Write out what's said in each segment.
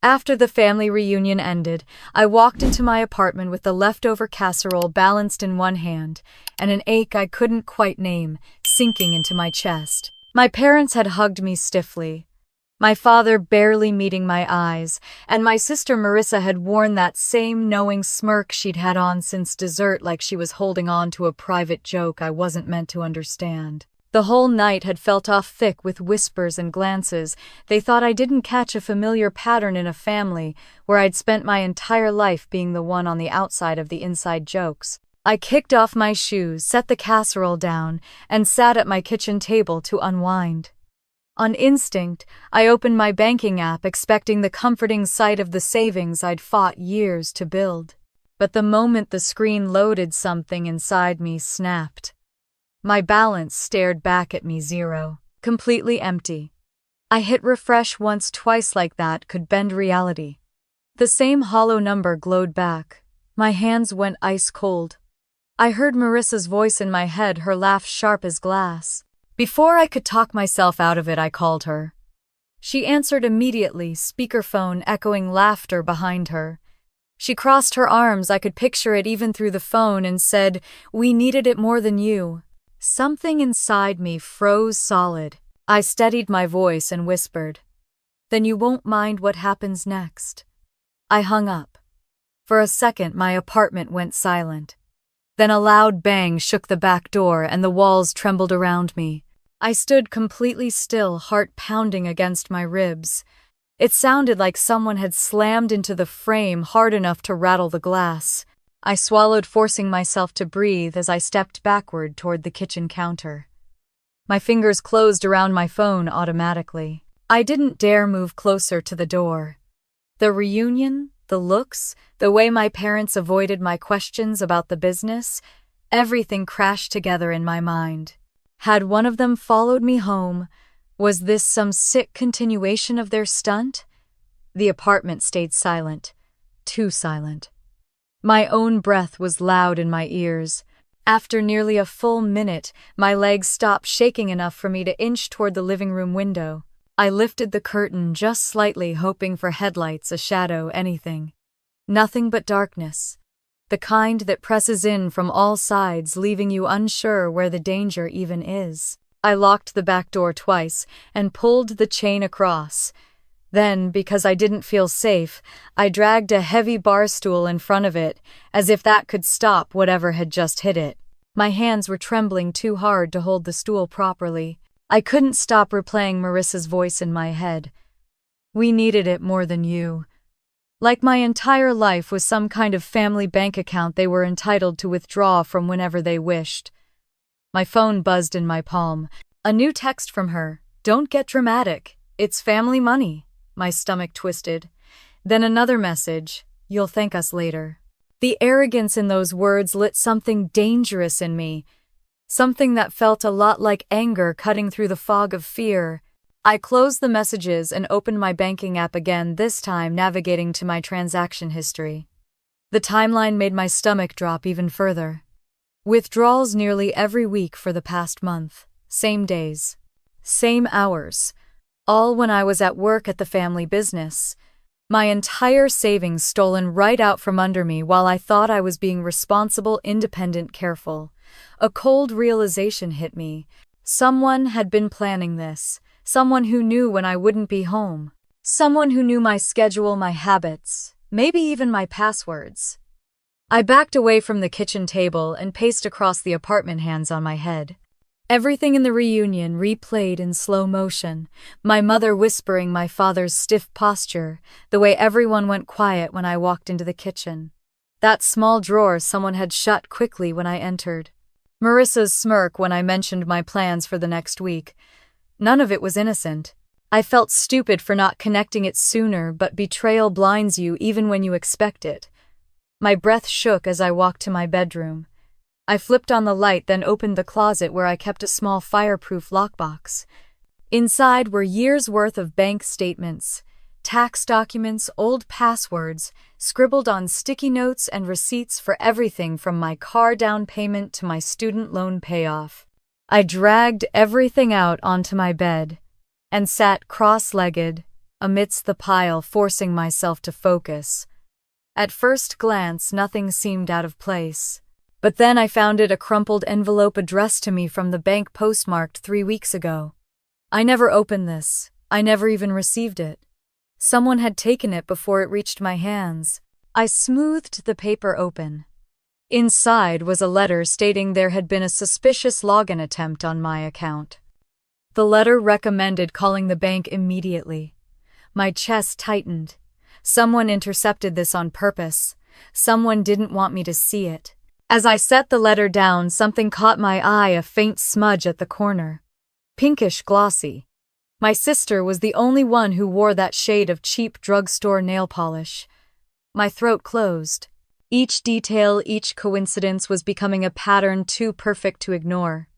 After the family reunion ended, I walked into my apartment with the leftover casserole balanced in one hand and an ache I couldn't quite name sinking into my chest. My parents had hugged me stiffly, my father barely meeting my eyes, and my sister Marissa had worn that same knowing smirk she'd had on since dessert, like she was holding on to a private joke I wasn't meant to understand. The whole night had felt off thick with whispers and glances. They thought I didn't catch a familiar pattern in a family where I'd spent my entire life being the one on the outside of the inside jokes. I kicked off my shoes, set the casserole down, and sat at my kitchen table to unwind. On instinct, I opened my banking app, expecting the comforting sight of the savings I'd fought years to build. But the moment the screen loaded, something inside me snapped. My balance stared back at me, zero, completely empty. I hit refresh once, twice, like that could bend reality. The same hollow number glowed back. My hands went ice cold. I heard Marissa's voice in my head, her laugh sharp as glass. Before I could talk myself out of it, I called her. She answered immediately, speakerphone echoing laughter behind her. She crossed her arms, I could picture it even through the phone, and said, "We needed it more than you." Something inside me froze solid. I steadied my voice and whispered, "Then you won't mind what happens next." I hung up. For a second, my apartment went silent. Then a loud bang shook the back door and the walls trembled around me. I stood completely still, heart pounding against my ribs. It sounded like someone had slammed into the frame hard enough to rattle the glass. I swallowed, forcing myself to breathe as I stepped backward toward the kitchen counter. My fingers closed around my phone automatically. I didn't dare move closer to the door. The reunion, the looks, the way my parents avoided my questions about the business, everything crashed together in my mind. Had one of them followed me home? Was this some sick continuation of their stunt? The apartment stayed silent, too silent. My own breath was loud in my ears. After nearly a full minute, my legs stopped shaking enough for me to inch toward the living room window. I lifted the curtain just slightly, hoping for headlights, a shadow, anything. Nothing but darkness. The kind that presses in from all sides, leaving you unsure where the danger even is. I locked the back door twice and pulled the chain across. Then, because I didn't feel safe, I dragged a heavy bar stool in front of it, as if that could stop whatever had just hit it. My hands were trembling too hard to hold the stool properly. I couldn't stop replaying Marissa's voice in my head. "We needed it more than you." Like my entire life was some kind of family bank account they were entitled to withdraw from whenever they wished. My phone buzzed in my palm. A new text from her. "Don't get dramatic. It's family money." My stomach twisted. Then another message. "You'll thank us later." The arrogance in those words lit something dangerous in me. Something that felt a lot like anger cutting through the fog of fear. I closed the messages and opened my banking app again, this time navigating to my transaction history. The timeline made my stomach drop even further. Withdrawals nearly every week for the past month. Same days. Same hours. All when I was at work at the family business. My entire savings stolen right out from under me while I thought I was being responsible, independent, careful. A cold realization hit me. Someone had been planning this. Someone who knew when I wouldn't be home. Someone who knew my schedule, my habits, maybe even my passwords. I backed away from the kitchen table and paced across the apartment, hands on my head. Everything in the reunion replayed in slow motion, my mother whispering, my father's stiff posture, the way everyone went quiet when I walked into the kitchen. That small drawer someone had shut quickly when I entered. Marissa's smirk when I mentioned my plans for the next week. None of it was innocent. I felt stupid for not connecting it sooner, but betrayal blinds you even when you expect it. My breath shook as I walked to my bedroom. I flipped on the light, then opened the closet where I kept a small fireproof lockbox. Inside were years' worth of bank statements, tax documents, old passwords, scribbled on sticky notes, and receipts for everything from my car down payment to my student loan payoff. I dragged everything out onto my bed and sat cross-legged, amidst the pile, forcing myself to focus. At first glance, nothing seemed out of place. But then I found it, a crumpled envelope addressed to me from the bank, postmarked 3 weeks ago. I never opened this. I never even received it. Someone had taken it before it reached my hands. I smoothed the paper open. Inside was a letter stating there had been a suspicious login attempt on my account. The letter recommended calling the bank immediately. My chest tightened. Someone intercepted this on purpose. Someone didn't want me to see it. As I set the letter down, something caught my eye, a faint smudge at the corner. Pinkish glossy. My sister was the only one who wore that shade of cheap drugstore nail polish. My throat closed. Each detail, each coincidence was becoming a pattern too perfect to ignore.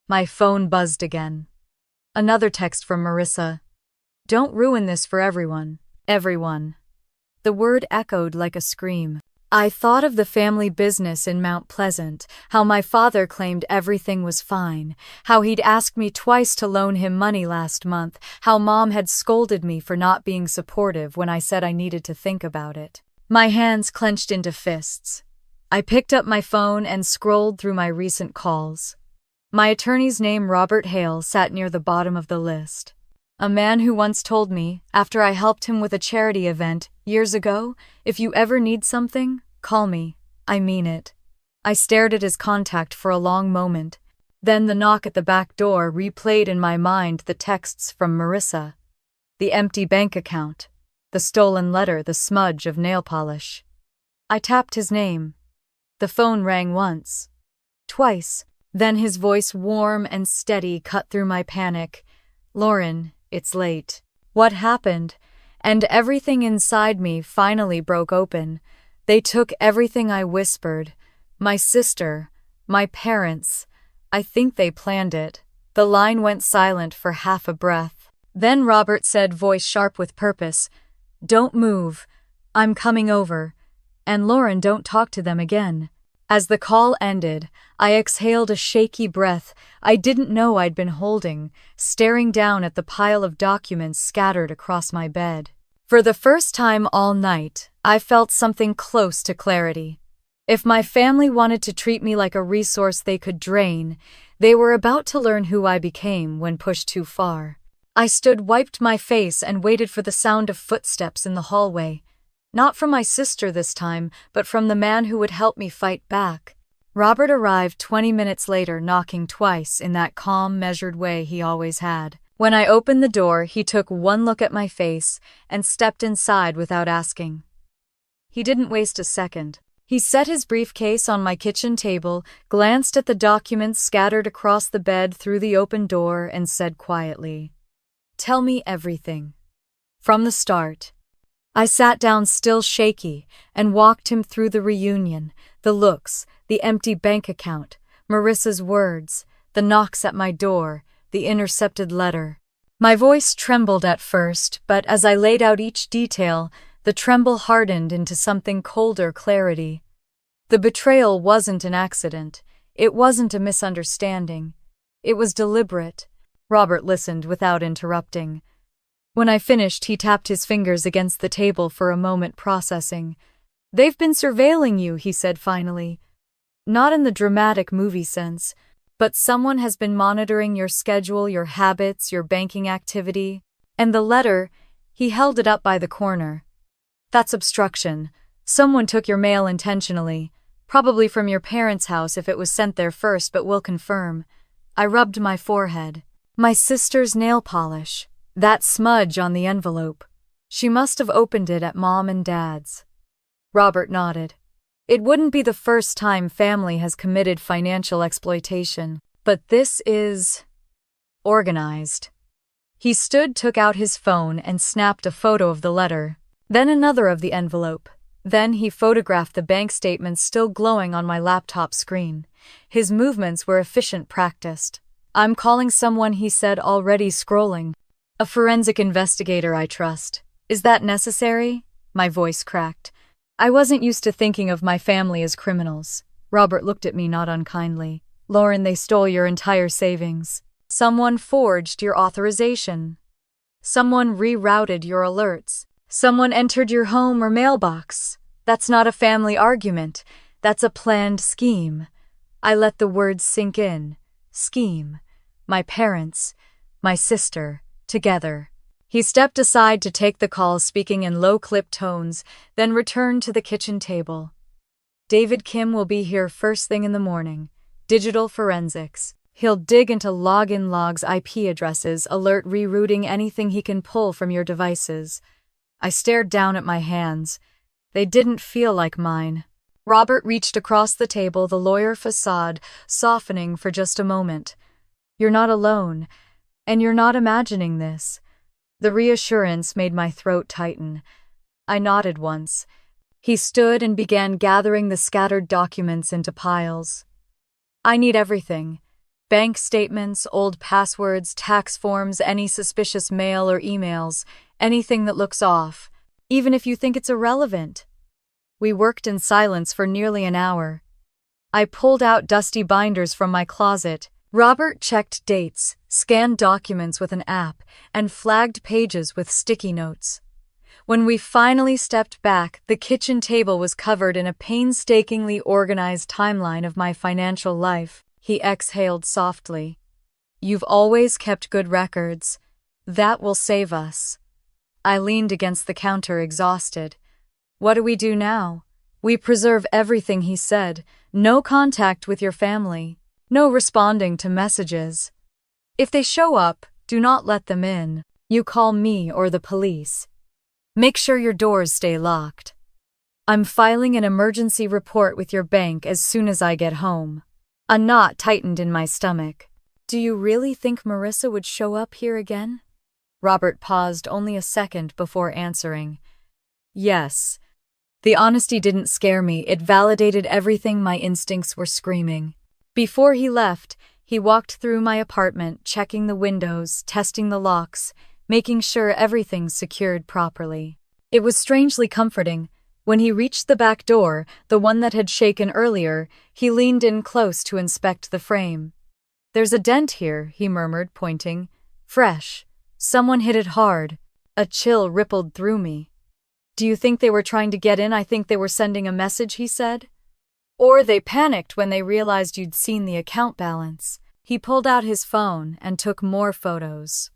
My phone buzzed again. Another text from Marissa. Don't ruin this for everyone. Everyone. The word echoed like a scream. I thought of the family business in Mount Pleasant, how my father claimed everything was fine, how he'd asked me twice to loan him money last month, how Mom had scolded me for not being supportive when I said I needed to think about it. My hands clenched into fists. I picked up my phone and scrolled through my recent calls. My attorney's name, Robert Hale, sat near the bottom of the list. A man who once told me, after I helped him with a charity event years ago, if you ever need something, call me. I mean it. I stared at his contact for a long moment. Then the knock at the back door replayed in my mind, the texts from Marissa. The empty bank account. The stolen letter, the smudge of nail polish. I tapped his name. The phone rang once. Twice. Then his voice, warm and steady, cut through my panic. Lauren, it's late. What happened? And everything inside me finally broke open. They took everything I whispered. My sister, my parents. I think they planned it. The line went silent for half a breath. Then Robert said, voice sharp with purpose, Don't move. I'm coming over. And Lauren, don't talk to them again. As the call ended, I exhaled a shaky breath I didn't know I'd been holding, staring down at the pile of documents scattered across my bed. For the first time all night, I felt something close to clarity. If my family wanted to treat me like a resource they could drain, they were about to learn who I became when pushed too far. I stood, wiped my face, and waited for the sound of footsteps in the hallway. Not from my sister this time, but from the man who would help me fight back. Robert arrived 20 minutes later, knocking twice in that calm, measured way he always had. When I opened the door, he took one look at my face and stepped inside without asking. He didn't waste a second. He set his briefcase on my kitchen table, glanced at the documents scattered across the bed through the open door, and said quietly, Tell me everything. From the start. I sat down, still shaky, and walked him through the reunion, the looks, the empty bank account, Marissa's words, the knocks at my door, the intercepted letter. My voice trembled at first, but as I laid out each detail, the tremble hardened into something colder, clarity. The betrayal wasn't an accident. It wasn't a misunderstanding. It was deliberate. Robert listened without interrupting. When I finished, he tapped his fingers against the table for a moment, processing. They've been surveilling you, he said finally. Not in the dramatic movie sense, but someone has been monitoring your schedule, your habits, your banking activity. And the letter, he held it up by the corner. That's obstruction. Someone took your mail intentionally, probably from your parents' house if it was sent there first, but we'll confirm. I rubbed my forehead. My sister's nail polish. That smudge on the envelope. She must have opened it at Mom and Dad's. Robert nodded. It wouldn't be the first time family has committed financial exploitation, but this is organized. He stood, took out his phone, and snapped a photo of the letter, then another of the envelope. Then he photographed the bank statements still glowing on my laptop screen. His movements were efficient, practiced. I'm calling someone, he said, already scrolling. A forensic investigator, I trust. Is that necessary? My voice cracked. I wasn't used to thinking of my family as criminals. Robert looked at me not unkindly. Lauren, they stole your entire savings. Someone forged your authorization. Someone rerouted your alerts. Someone entered your home or mailbox. That's not a family argument. That's a planned scheme. I let the words sink in. Scheme. My parents, my sister, together. He stepped aside to take the call, speaking in low-clipped tones, then returned to the kitchen table. David Kim will be here first thing in the morning. Digital forensics. He'll dig into login logs, IP addresses, alert rerouting anything he can pull from your devices. I stared down at my hands. They didn't feel like mine. Robert reached across the table, the lawyer facade softening for just a moment. You're not alone, and you're not imagining this. The reassurance made my throat tighten. I nodded once. He stood and began gathering the scattered documents into piles. I need everything. Bank statements, old passwords, tax forms, any suspicious mail or emails, anything that looks off, even if you think it's irrelevant. We worked in silence for nearly an hour. I pulled out dusty binders from my closet. Robert checked dates, scanned documents with an app, and flagged pages with sticky notes. When we finally stepped back, the kitchen table was covered in a painstakingly organized timeline of my financial life. He exhaled softly. You've always kept good records. That will save us. I leaned against the counter, exhausted. What do we do now? We preserve everything, he said. No contact with your family. No responding to messages. If they show up, do not let them in. You call me or the police. Make sure your doors stay locked. I'm filing an emergency report with your bank as soon as I get home. A knot tightened in my stomach. Do you really think Marissa would show up here again? Robert paused only a second before answering. Yes. The honesty didn't scare me. It validated everything my instincts were screaming. Before he left, he walked through my apartment, checking the windows, testing the locks, making sure everything's secured properly. It was strangely comforting. When he reached the back door, the one that had shaken earlier, he leaned in close to inspect the frame. There's a dent here, he murmured, pointing. Fresh. Someone hit it hard. A chill rippled through me. Do you think they were trying to get in? I think they were sending a message, he said. Or they panicked when they realized you'd seen the account balance. He pulled out his phone and took more photos.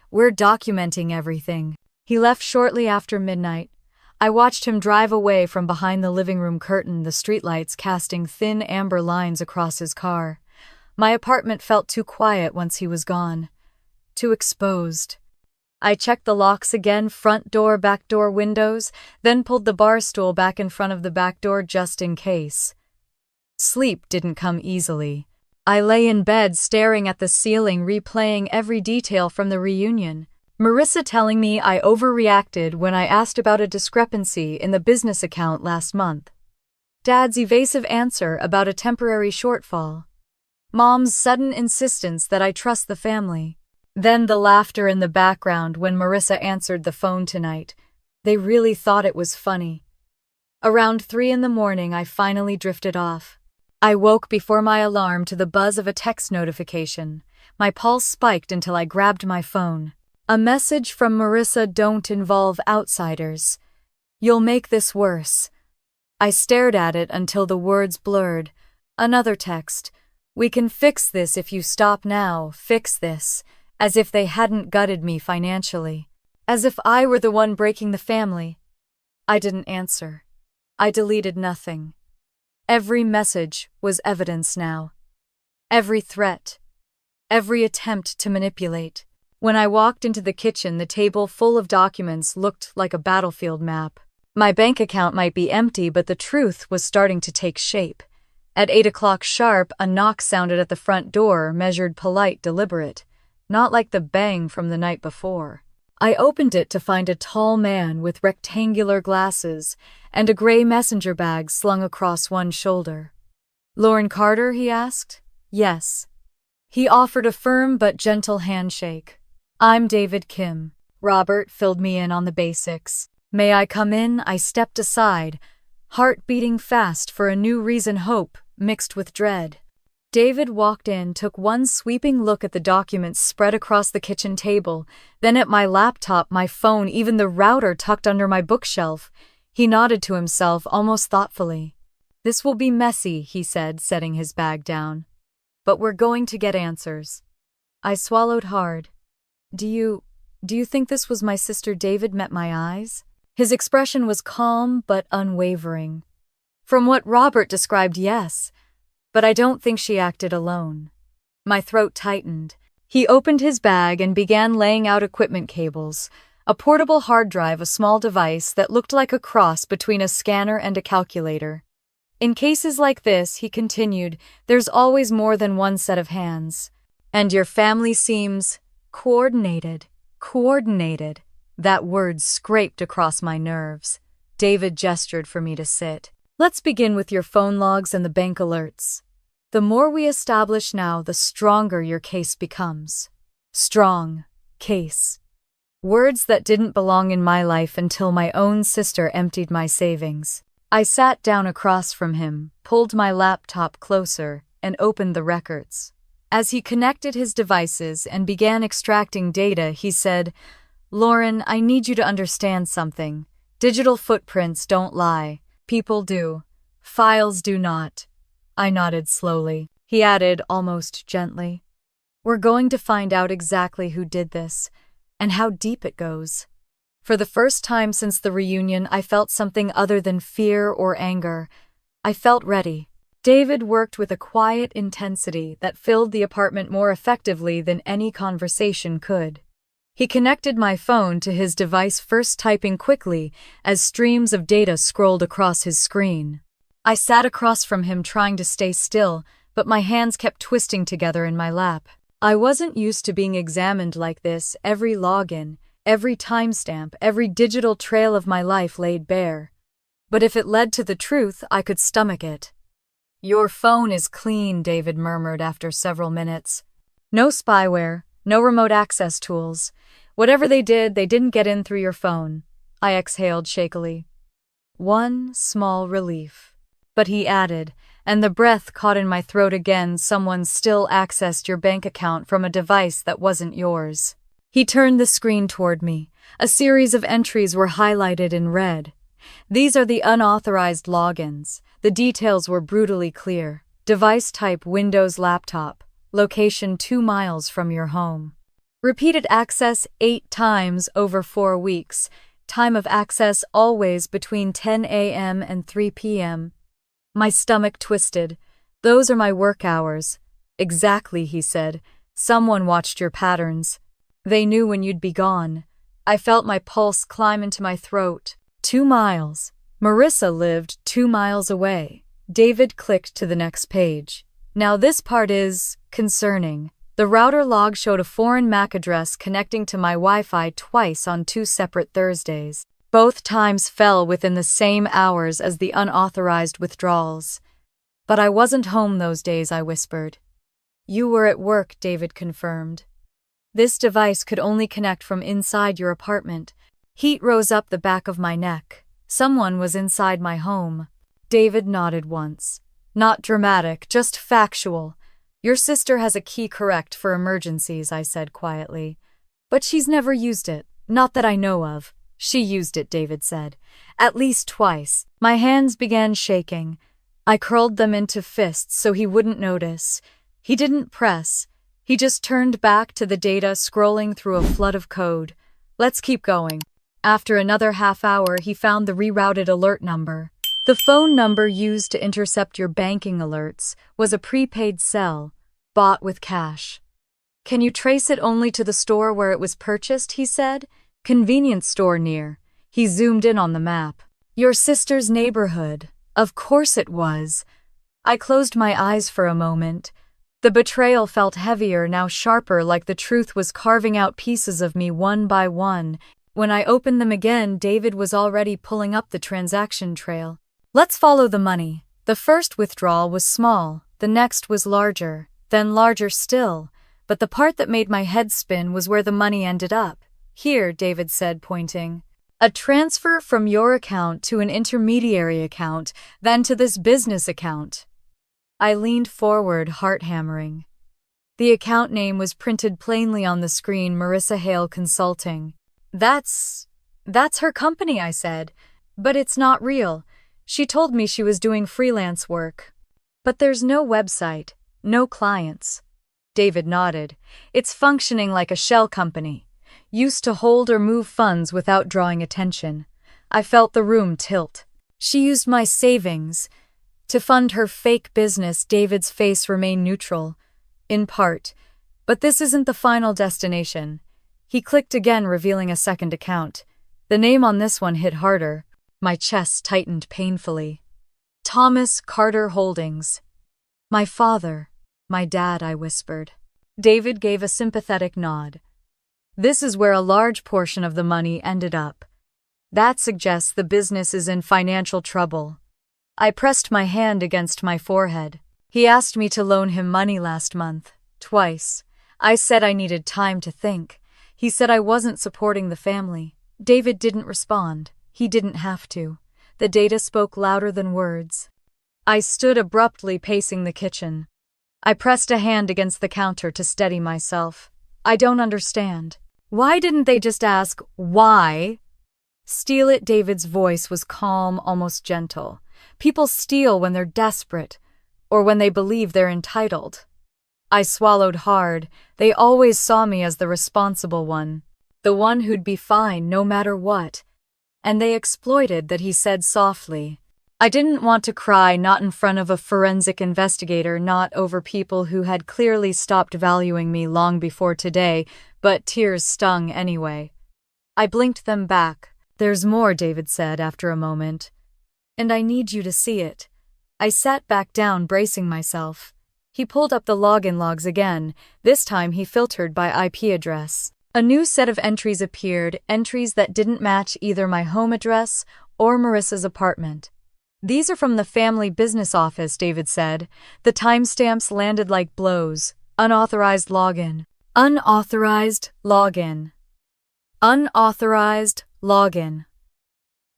We're documenting everything. He left shortly after midnight. I watched him drive away from behind the living room curtain, the streetlights casting thin amber lines across his car. My apartment felt too quiet once he was gone. Too exposed. I checked the locks again, front door, back door, windows, then pulled the bar stool back in front of the back door just in case. Sleep didn't come easily. I lay in bed staring at the ceiling, replaying every detail from the reunion. Marissa telling me I overreacted when I asked about a discrepancy in the business account last month. Dad's evasive answer about a temporary shortfall. Mom's sudden insistence that I trust the family. Then the laughter in the background when Marissa answered the phone tonight. They really thought it was funny. Around 3 a.m, I finally drifted off. I woke before my alarm to the buzz of a text notification. My pulse spiked until I grabbed my phone. A message from Marissa: don't involve outsiders. You'll make this worse. I stared at it until the words blurred. Another text. We can fix this if you stop now. Fix this. As if they hadn't gutted me financially. As if I were the one breaking the family. I didn't answer. I deleted nothing. Every message was evidence now. Every threat. Every attempt to manipulate. When I walked into the kitchen, the table full of documents looked like a battlefield map. My bank account might be empty, but the truth was starting to take shape. At 8 o'clock sharp, a knock sounded at the front door, measured, polite, deliberate. Not like the bang from the night before. I opened it to find a tall man with rectangular glasses and a gray messenger bag slung across one shoulder. Lauren Carter, he asked. Yes. He offered a firm but gentle handshake. I'm David Kim. Robert filled me in on the basics. May I come in? I stepped aside, heart beating fast for a new reason, hope mixed with dread. David walked in, took one sweeping look at the documents spread across the kitchen table, then at my laptop, my phone, even the router tucked under my bookshelf. He nodded to himself almost thoughtfully. "This will be messy," he said, setting his bag down. "But we're going to get answers." I swallowed hard. Do you think this was my sister?" David met my eyes. His expression was calm but unwavering. "From what Robert described, yes. But I don't think she acted alone." My throat tightened. He opened his bag and began laying out equipment cables, a portable hard drive, a small device that looked like a cross between a scanner and a calculator. "In cases like this," he continued, "there's always more than one set of hands. And your family seems coordinated. Coordinated." That word scraped across my nerves. David gestured for me to sit. "Let's begin with your phone logs and the bank alerts. The more we establish now, the stronger your case becomes." Strong. Case. Words that didn't belong in my life until my own sister emptied my savings. I sat down across from him, pulled my laptop closer, and opened the records. As he connected his devices and began extracting data, he said, "Lauren, I need you to understand something. Digital footprints don't lie. People do. Files do not." I nodded slowly. He added, almost gently, "We're going to find out exactly who did this, and how deep it goes." For the first time since the reunion, I felt something other than fear or anger. I felt ready. David worked with a quiet intensity that filled the apartment more effectively than any conversation could. He connected my phone to his device, first typing quickly as streams of data scrolled across his screen. I sat across from him trying to stay still, but my hands kept twisting together in my lap. I wasn't used to being examined like this, every login, every timestamp, every digital trail of my life laid bare. But if it led to the truth, I could stomach it. "Your phone is clean," David murmured after several minutes. "No spyware, no remote access tools. Whatever they did, they didn't get in through your phone." I exhaled shakily. One small relief. But he added, and the breath caught in my throat again, "Someone still accessed your bank account from a device that wasn't yours." He turned the screen toward me. A series of entries were highlighted in red. "These are the unauthorized logins." The details were brutally clear. Device type Windows laptop. Location 2 miles from your home. Repeated access 8 times over 4 weeks. Time of access always between 10 a.m. and 3 p.m. My stomach twisted. "Those are my work hours." "Exactly," he said. "Someone watched your patterns. They knew when you'd be gone." I felt my pulse climb into my throat. 2 miles. Marissa lived 2 miles away. David clicked to the next page. "Now this part is concerning." The router log showed a foreign MAC address connecting to my Wi-Fi twice on 2 separate Thursdays. Both times fell within the same hours as the unauthorized withdrawals. "But I wasn't home those days," I whispered. "You were at work," David confirmed. "This device could only connect from inside your apartment." Heat rose up the back of my neck. Someone was inside my home. David nodded once. "Not dramatic, just factual. Your sister has a key, correct, for emergencies," I said quietly. "But she's never used it. Not that I know of." "She used it," David said. "At least twice." My hands began shaking. I curled them into fists so he wouldn't notice. He didn't press. He just turned back to the data, scrolling through a flood of code. "Let's keep going." After another half hour, he found the rerouted alert number. The phone number used to intercept your banking alerts was a prepaid cell, bought with cash. "Can you trace it only to the store where it was purchased?" he said. "Convenience store near." He zoomed in on the map. "Your sister's neighborhood." Of course it was. I closed my eyes for a moment. The betrayal felt heavier, now sharper, like the truth was carving out pieces of me one by one. When I opened them again, David was already pulling up the transaction trail. "Let's follow the money." The first withdrawal was small, the next was larger, then larger still, but the part that made my head spin was where the money ended up. "Here," David said, pointing. "A transfer from your account to an intermediary account, then to this business account." I leaned forward, heart hammering. The account name was printed plainly on the screen, Marissa Hale Consulting. That's her company, I said. But it's not real. She told me she was doing freelance work. But there's no website, no clients. David nodded. It's functioning like a shell company, used to hold or move funds without drawing attention. I felt the room tilt. She used my savings to fund her fake business. David's face remained neutral, in part. But this isn't the final destination. He clicked again, revealing a second account. The name on this one hit harder. My chest tightened painfully. Thomas Carter Holdings. My father. My dad, I whispered. David gave a sympathetic nod. This is where a large portion of the money ended up. That suggests the business is in financial trouble. I pressed my hand against my forehead. He asked me to loan him money last month, twice. I said I needed time to think. He said I wasn't supporting the family. David didn't respond. He didn't have to. The data spoke louder than words. I stood abruptly, pacing the kitchen. I pressed a hand against the counter to steady myself. I don't understand. Why didn't they just ask, why? Steal it. David's voice was calm, almost gentle. People steal when they're desperate, or when they believe they're entitled. I swallowed hard. They always saw me as the responsible one, the one who'd be fine no matter what. And they exploited that, he said softly. I didn't want to cry, not in front of a forensic investigator, not over people who had clearly stopped valuing me long before today, but tears stung anyway. I blinked them back. There's more, David said after a moment. And I need you to see it. I sat back down, bracing myself. He pulled up the login logs again. This time he filtered by IP address. A new set of entries appeared, entries that didn't match either my home address or Marissa's apartment. These are from the family business office, David said. The timestamps landed like blows. Unauthorized login. Unauthorized login. Unauthorized login.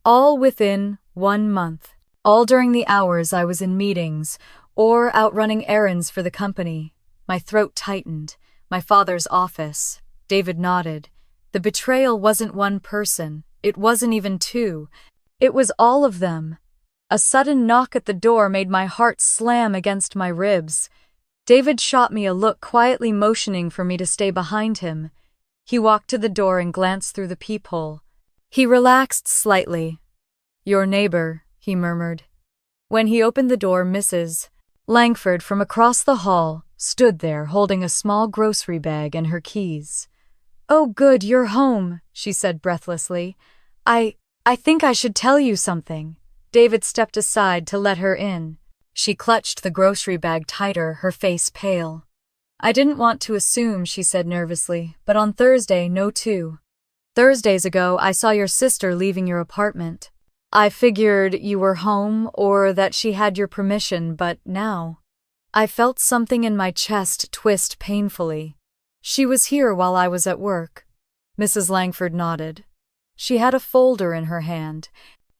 All within 1 month. All during the hours I was in meetings or out running errands for the company. My throat tightened. My father's office. David nodded. The betrayal wasn't one person. It wasn't even two. It was all of them. A sudden knock at the door made my heart slam against my ribs. David shot me a look, quietly motioning for me to stay behind him. He walked to the door and glanced through the peephole. He relaxed slightly. Your neighbor, he murmured. When he opened the door, Mrs. Langford from across the hall stood there holding a small grocery bag and her keys. Oh good, you're home, she said breathlessly. I think I should tell you something. David stepped aside to let her in. She clutched the grocery bag tighter, her face pale. I didn't want to assume, she said nervously, but on Thursday, no 2 Thursdays ago, I saw your sister leaving your apartment. I figured you were home or that she had your permission, but now. I felt something in my chest twist painfully. She was here while I was at work. Mrs. Langford nodded. She had a folder in her hand.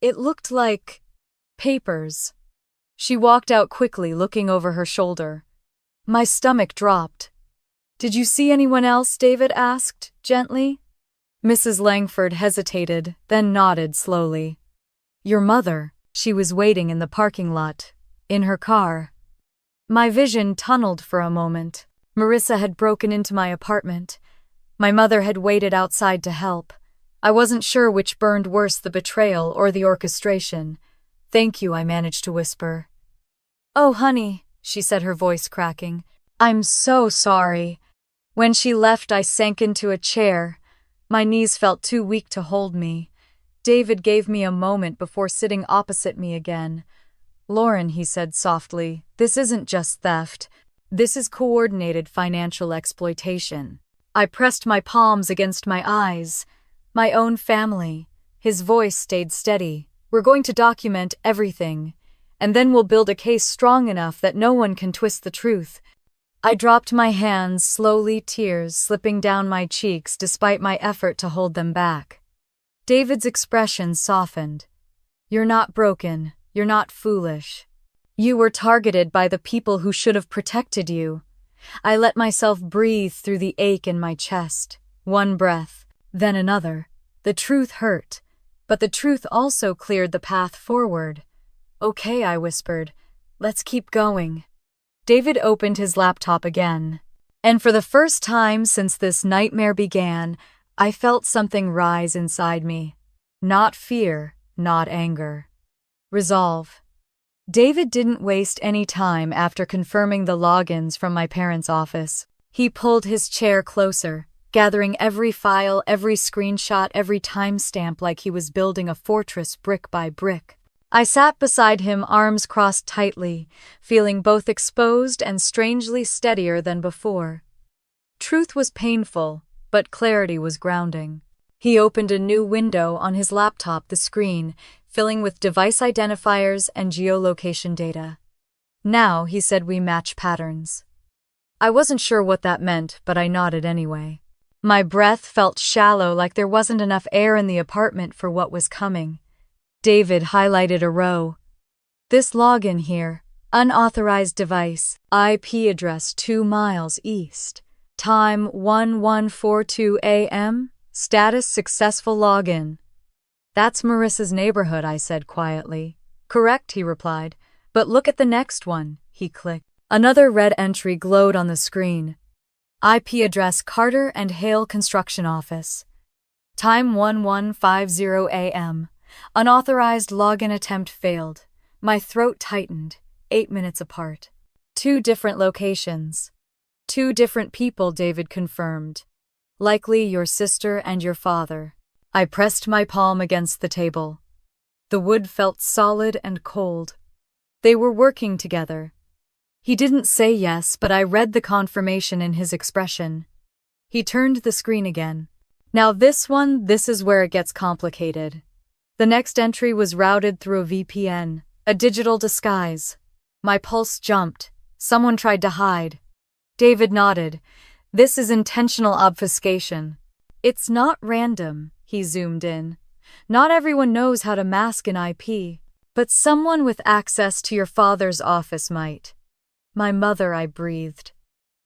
It looked like papers. She walked out quickly, looking over her shoulder. My stomach dropped. Did you see anyone else? David asked, gently. Mrs. Langford hesitated, then nodded slowly. Your mother. She was waiting in the parking lot, in her car. My vision tunneled for a moment. Marissa had broken into my apartment. My mother had waited outside to help. I wasn't sure which burned worse, the betrayal or the orchestration. Thank you, I managed to whisper. Oh, honey, she said, her voice cracking. I'm so sorry. When she left, I sank into a chair. My knees felt too weak to hold me. David gave me a moment before sitting opposite me again. Lauren, he said softly, this isn't just theft. This is coordinated financial exploitation. I pressed my palms against my eyes. My own family. His voice stayed steady. We're going to document everything, and then we'll build a case strong enough that no one can twist the truth. I dropped my hands slowly, tears slipping down my cheeks despite my effort to hold them back. David's expression softened. You're not broken. You're not foolish. You were targeted by the people who should have protected you. I let myself breathe through the ache in my chest. One breath, then another. The truth hurt, but the truth also cleared the path forward. Okay, I whispered. Let's keep going. David opened his laptop again. And for the first time since this nightmare began, I felt something rise inside me. Not fear, not anger. Resolve. David didn't waste any time after confirming the logins from my parents' office. He pulled his chair closer, gathering every file, every screenshot, every timestamp like he was building a fortress brick by brick. I sat beside him, arms crossed tightly, feeling both exposed and strangely steadier than before. Truth was painful, but clarity was grounding. He opened a new window on his laptop, the screen filling with device identifiers and geolocation data. Now, he said, we match patterns. I wasn't sure what that meant, but I nodded anyway. My breath felt shallow, like there wasn't enough air in the apartment for what was coming. David highlighted a row. This login here, unauthorized device, IP address 2 miles east, time 1142 a.m., status successful login. That's Marissa's neighborhood, I said quietly. Correct, he replied. But look at the next one, he clicked. Another red entry glowed on the screen. IP address Carter and Hale Construction Office. Time 1150 a.m. Unauthorized login attempt failed. My throat tightened, 8 minutes apart. 2 different locations. 2 different people, David confirmed. Likely your sister and your father. I pressed my palm against the table. The wood felt solid and cold. They were working together. He didn't say yes, but I read the confirmation in his expression. He turned the screen again. Now this is where it gets complicated. The next entry was routed through a VPN, a digital disguise. My pulse jumped. Someone tried to hide. David nodded. This is intentional obfuscation. It's not random, he zoomed in. Not everyone knows how to mask an IP, but someone with access to your father's office might. My mother, I breathed.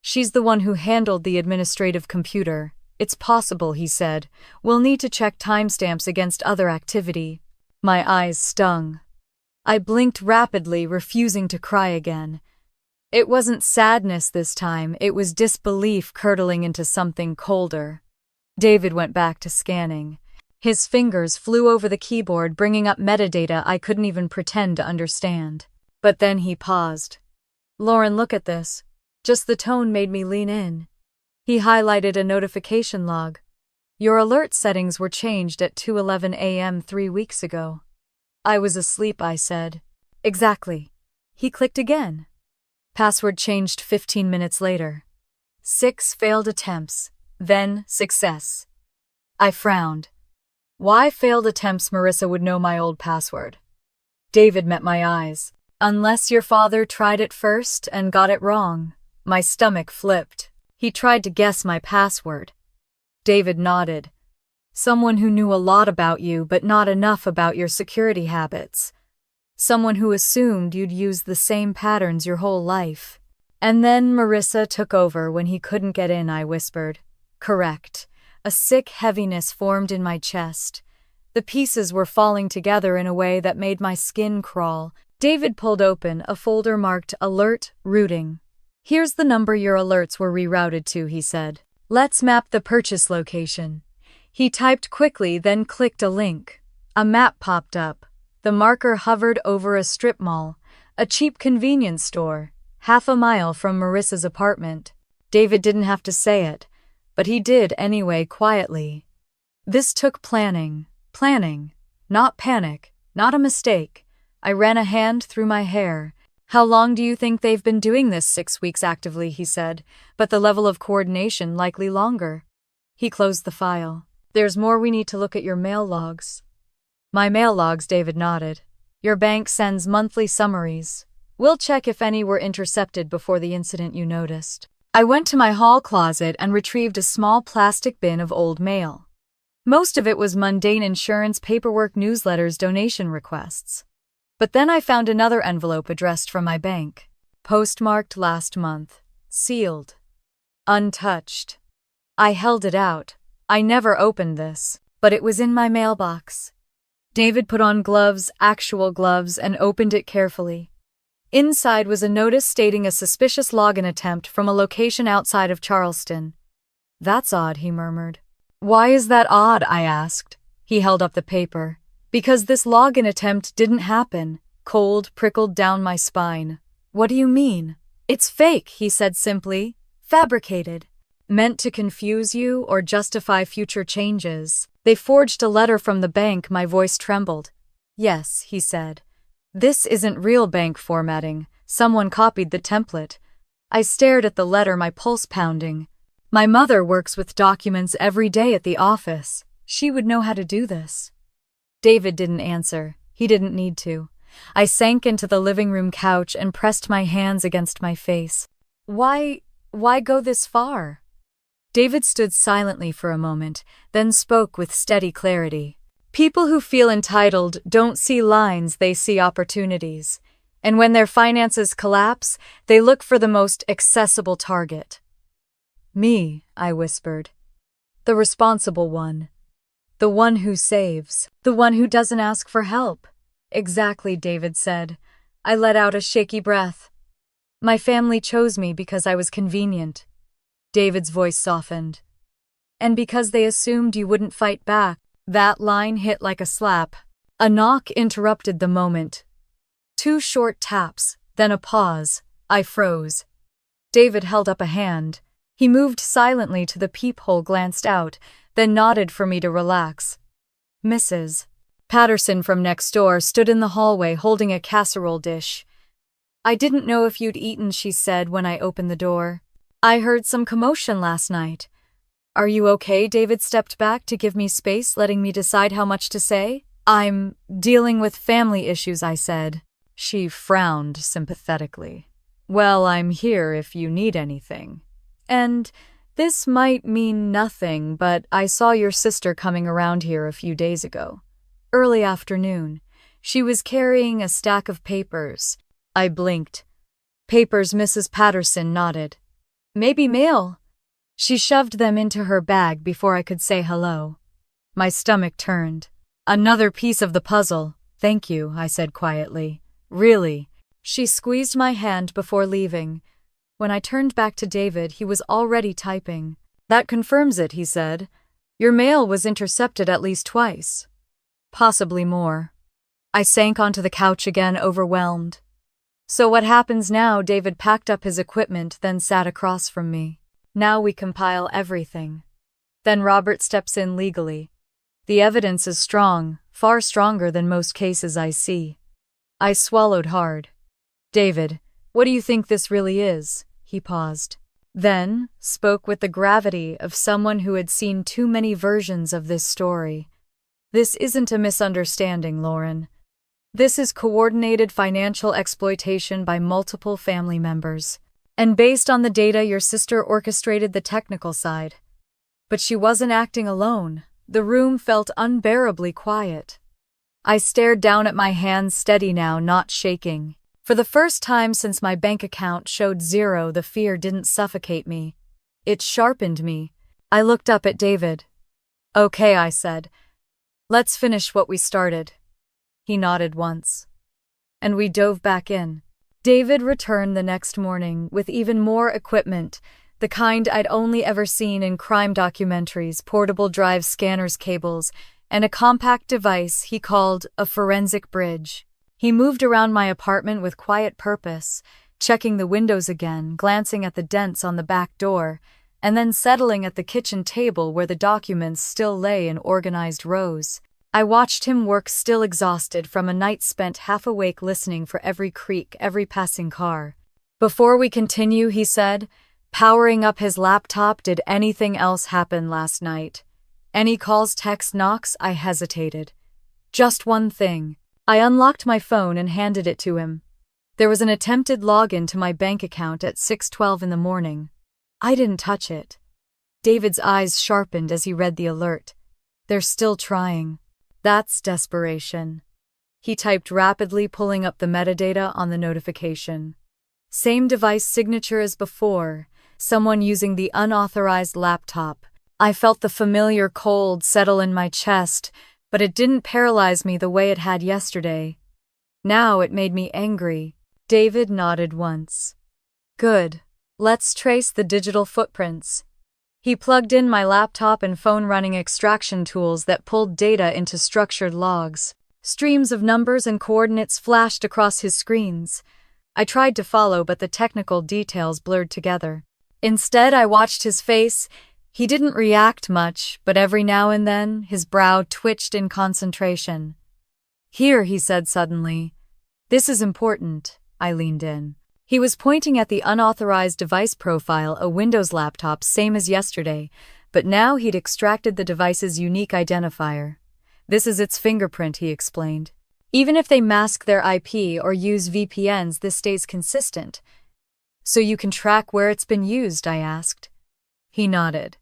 She's the one who handled the administrative computer. It's possible, he said. We'll need to check timestamps against other activity. My eyes stung. I blinked rapidly, refusing to cry again. It wasn't sadness this time, it was disbelief curdling into something colder. David went back to scanning. His fingers flew over the keyboard, bringing up metadata I couldn't even pretend to understand. But then he paused. Lauren, look at this. Just the tone made me lean in. He highlighted a notification log. Your alert settings were changed at 2:11 a.m. 3 weeks ago. I was asleep, I said. Exactly. He clicked again. Password changed 15 minutes later. 6 failed attempts, then success. I frowned. Why failed attempts? Marissa would know my old password. David met my eyes. Unless your father tried it first and got it wrong. My stomach flipped. He tried to guess my password. David nodded. Someone who knew a lot about you but not enough about your security habits. Someone who assumed you'd use the same patterns your whole life. And then Marissa took over when he couldn't get in, I whispered. Correct. A sick heaviness formed in my chest. The pieces were falling together in a way that made my skin crawl. David pulled open a folder marked Alert Routing. Here's the number your alerts were rerouted to, he said. Let's map the purchase location. He typed quickly, then clicked a link. A map popped up. The marker hovered over a strip mall, a cheap convenience store, half a mile from Marissa's apartment. David didn't have to say it, but he did anyway, quietly. This took planning, not panic, not a mistake. I ran a hand through my hair. How long do you think they've been doing this? 6 weeks actively, he said, but the level of coordination likely longer. He closed the file. There's more. We need to look at your mail logs. My mail logs, David nodded. Your bank sends monthly summaries. We'll check if any were intercepted before the incident you noticed. I went to my hall closet and retrieved a small plastic bin of old mail. Most of it was mundane insurance paperwork, newsletters, donation requests. But then I found another envelope addressed from my bank. Postmarked last month. Sealed. Untouched. I held it out. I never opened this, but it was in my mailbox. David put on gloves, actual gloves, and opened it carefully. Inside was a notice stating a suspicious login attempt from a location outside of Charleston. "That's odd," he murmured. "Why is that odd?" I asked. He held up the paper. "Because this login attempt didn't happen." Cold prickled down my spine. "What do you mean?" "It's fake," he said simply. "Fabricated. Meant to confuse you or justify future changes. They forged a letter from the bank." My voice trembled. "Yes," he said. "This isn't real bank formatting. Someone copied the template." I stared at the letter, my pulse pounding. My mother works with documents every day at the office. She would know how to do this. David didn't answer. He didn't need to. I sank into the living room couch and pressed my hands against my face. Why go this far?" David stood silently for a moment, then spoke with steady clarity. "People who feel entitled don't see lines, they see opportunities. And when their finances collapse, they look for the most accessible target." "Me," I whispered. "The responsible one. The one who saves. The one who doesn't ask for help." "Exactly," David said. I let out a shaky breath. "My family chose me because I was convenient." David's voice softened. "And because they assumed you wouldn't fight back." That line hit like a slap. A knock interrupted the moment. 2 short taps, then a pause. I froze. David held up a hand. He moved silently to the peephole, glanced out, then nodded for me to relax. Mrs. Patterson from next door stood in the hallway holding a casserole dish. "I didn't know if you'd eaten," she said when I opened the door. "I heard some commotion last night." "Are you okay?" David stepped back to give me space, letting me decide how much to say. "I'm dealing with family issues," I said. She frowned sympathetically. "Well, I'm here if you need anything. And this might mean nothing, but I saw your sister coming around here a few days ago. Early afternoon. She was carrying a stack of papers." I blinked. "Papers?" Mrs. Patterson nodded. "Maybe mail." She shoved them into her bag before I could say hello. My stomach turned. "Another piece of the puzzle. Thank you," I said quietly. "Really." She squeezed my hand before leaving. When I turned back to David, he was already typing. "That confirms it," he said. "Your mail was intercepted at least twice. Possibly more." I sank onto the couch again, overwhelmed. "So what happens now?" David packed up his equipment, then sat across from me. "Now we compile everything. Then Robert steps in legally. The evidence is strong, far stronger than most cases I see." I swallowed hard. "David, what do you think this really is?" He paused. Then spoke with the gravity of someone who had seen too many versions of this story. "This isn't a misunderstanding, Lauren. This is coordinated financial exploitation by multiple family members. And based on the data, your sister orchestrated the technical side. But she wasn't acting alone." The room felt unbearably quiet. I stared down at my hands, steady now, not shaking. For the first time since my bank account showed 0, the fear didn't suffocate me. It sharpened me. I looked up at David. "Okay," I said. "Let's finish what we started." He nodded once. And we dove back in. David returned the next morning with even more equipment, the kind I'd only ever seen in crime documentaries, portable drive scanners, cables, and a compact device he called a forensic bridge. He moved around my apartment with quiet purpose, checking the windows again, glancing at the dents on the back door, and then settling at the kitchen table where the documents still lay in organized rows. I watched him work, still exhausted from a night spent half awake listening for every creak, every passing car. "Before we continue," he said, powering up his laptop, "did anything else happen last night? Any calls, texts, knocks?" I hesitated. "Just one thing." I unlocked my phone and handed it to him. There was an attempted login to my bank account at 6:12 in the morning. I didn't touch it. David's eyes sharpened as he read the alert. "They're still trying." That's desperation. He typed rapidly, pulling up the metadata on the notification. Same device signature as before, someone using the unauthorized laptop. I felt the familiar cold settle in my chest, but it didn't paralyze me the way it had yesterday. Now it made me angry. David nodded once. Good. Let's trace the digital footprints. He plugged in my laptop and phone, running extraction tools that pulled data into structured logs. Streams of numbers and coordinates flashed across his screens. I tried to follow, but the technical details blurred together. Instead, I watched his face. He didn't react much, but every now and then, his brow twitched in concentration. Here, he said suddenly. This is important. I leaned in. He was pointing at the unauthorized device profile, a Windows laptop, same as yesterday, but now he'd extracted the device's unique identifier. This is its fingerprint, he explained. Even if they mask their IP or use VPNs, this stays consistent. So you can track where it's been used, I asked. He nodded.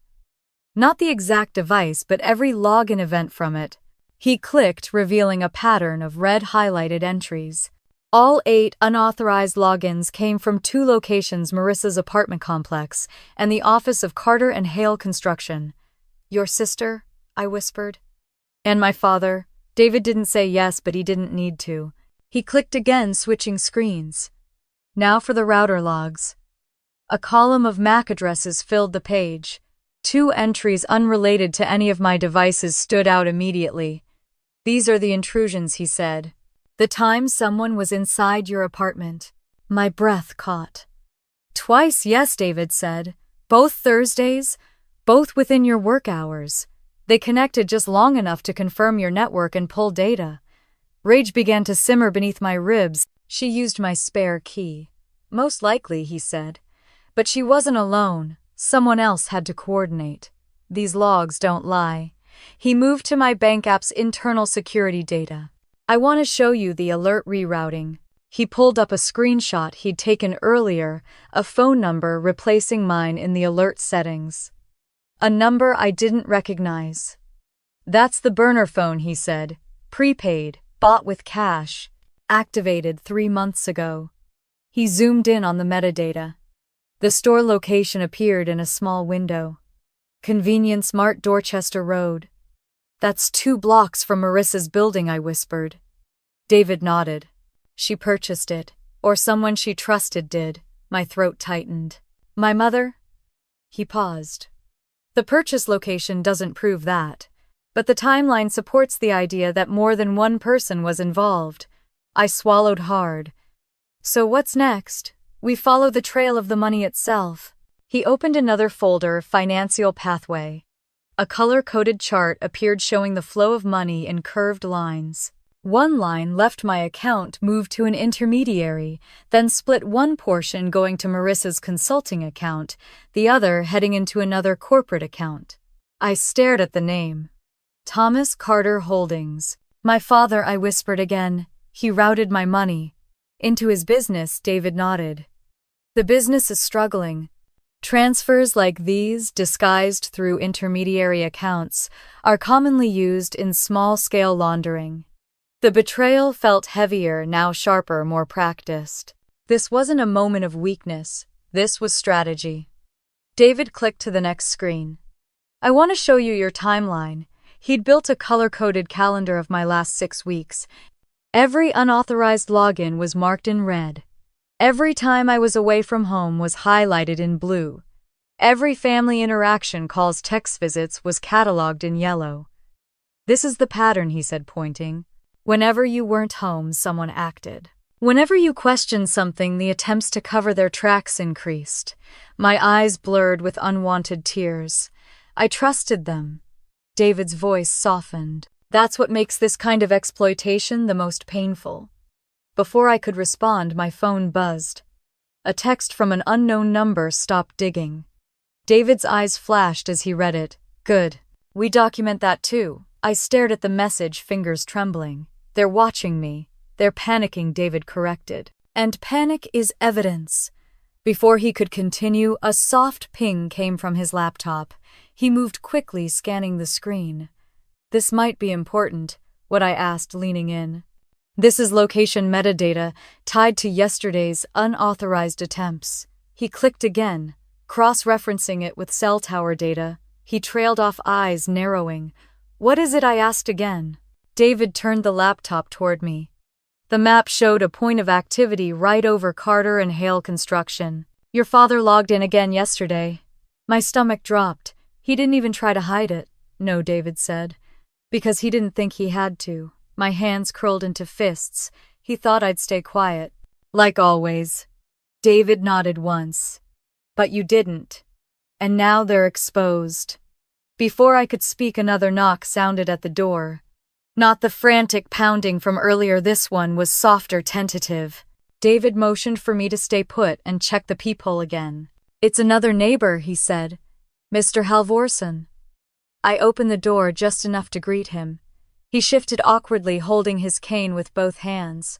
Not the exact device, but every login event from it. He clicked, revealing a pattern of red highlighted entries. All 8 unauthorized logins came from 2 locations: Marissa's apartment complex and the office of Carter and Hale Construction. Your sister? I whispered. And my father? David didn't say yes, but he didn't need to. He clicked again, switching screens. Now for the router logs. A column of MAC addresses filled the page. 2 entries unrelated to any of my devices stood out immediately. These are the intrusions, he said. The time someone was inside your apartment. My breath caught. Twice, yes, David said. Both Thursdays, both within your work hours. They connected just long enough to confirm your network and pull data. Rage began to simmer beneath my ribs. She used my spare key. Most likely, he said. But she wasn't alone. Someone else had to coordinate. These logs don't lie. He moved to my bank app's internal security data. I want to show you the alert rerouting. He pulled up a screenshot he'd taken earlier, a phone number replacing mine in the alert settings. A number I didn't recognize. That's the burner phone, he said. Prepaid, bought with cash. Activated 3 months ago. He zoomed in on the metadata. The store location appeared in a small window. Convenience Mart, Dorchester Road. That's 2 blocks from Marissa's building, I whispered. David nodded. She purchased it, or someone she trusted did. My throat tightened. My mother? He paused. The purchase location doesn't prove that, but the timeline supports the idea that more than one person was involved. I swallowed hard. So what's next? We follow the trail of the money itself. He opened another folder, Financial Pathway. A color-coded chart appeared showing the flow of money in curved lines. One line left my account, moved to an intermediary, then split one portion going to Marissa's consulting account, the other heading into another corporate account. I stared at the name. Thomas Carter Holdings. My father, I whispered again. He routed my money. Into his business, David nodded. The business is struggling. Transfers like these, disguised through intermediary accounts, are commonly used in small-scale laundering. The betrayal felt heavier, now sharper, more practiced. This wasn't a moment of weakness. This was strategy. David clicked to the next screen. I want to show you your timeline. He'd built a color-coded calendar of my last 6 weeks. Every unauthorized login was marked in red. Every time I was away from home was highlighted in blue. Every family interaction, calls, text visits, was cataloged in yellow. This is the pattern, he said, pointing. Whenever you weren't home, someone acted. Whenever you questioned something, the attempts to cover their tracks increased. My eyes blurred with unwanted tears. I trusted them. David's voice softened. That's what makes this kind of exploitation the most painful. Before I could respond, my phone buzzed. A text from an unknown number stopped digging. David's eyes flashed as he read it. Good. We document that too. I stared at the message, fingers trembling. They're watching me. They're panicking, David corrected. And panic is evidence. Before he could continue, a soft ping came from his laptop. He moved quickly, scanning the screen. This might be important, what I asked, leaning in. This is location metadata tied to yesterday's unauthorized attempts. He clicked again, cross-referencing it with cell tower data. He trailed off, eyes narrowing. What is it? I asked again. David turned the laptop toward me. The map showed a point of activity right over Carter and Hale construction. Your father logged in again yesterday. My stomach dropped. He didn't even try to hide it. No, David said. Because he didn't think he had to. My hands curled into fists. He thought I'd stay quiet. Like always. David nodded once. But you didn't. And now they're exposed. Before I could speak, another knock sounded at the door. Not the frantic pounding from earlier, this one was softer, tentative. David motioned for me to stay put and check the peephole again. It's another neighbor, he said. Mr. Halvorsen. I opened the door just enough to greet him. He shifted awkwardly, holding his cane with both hands.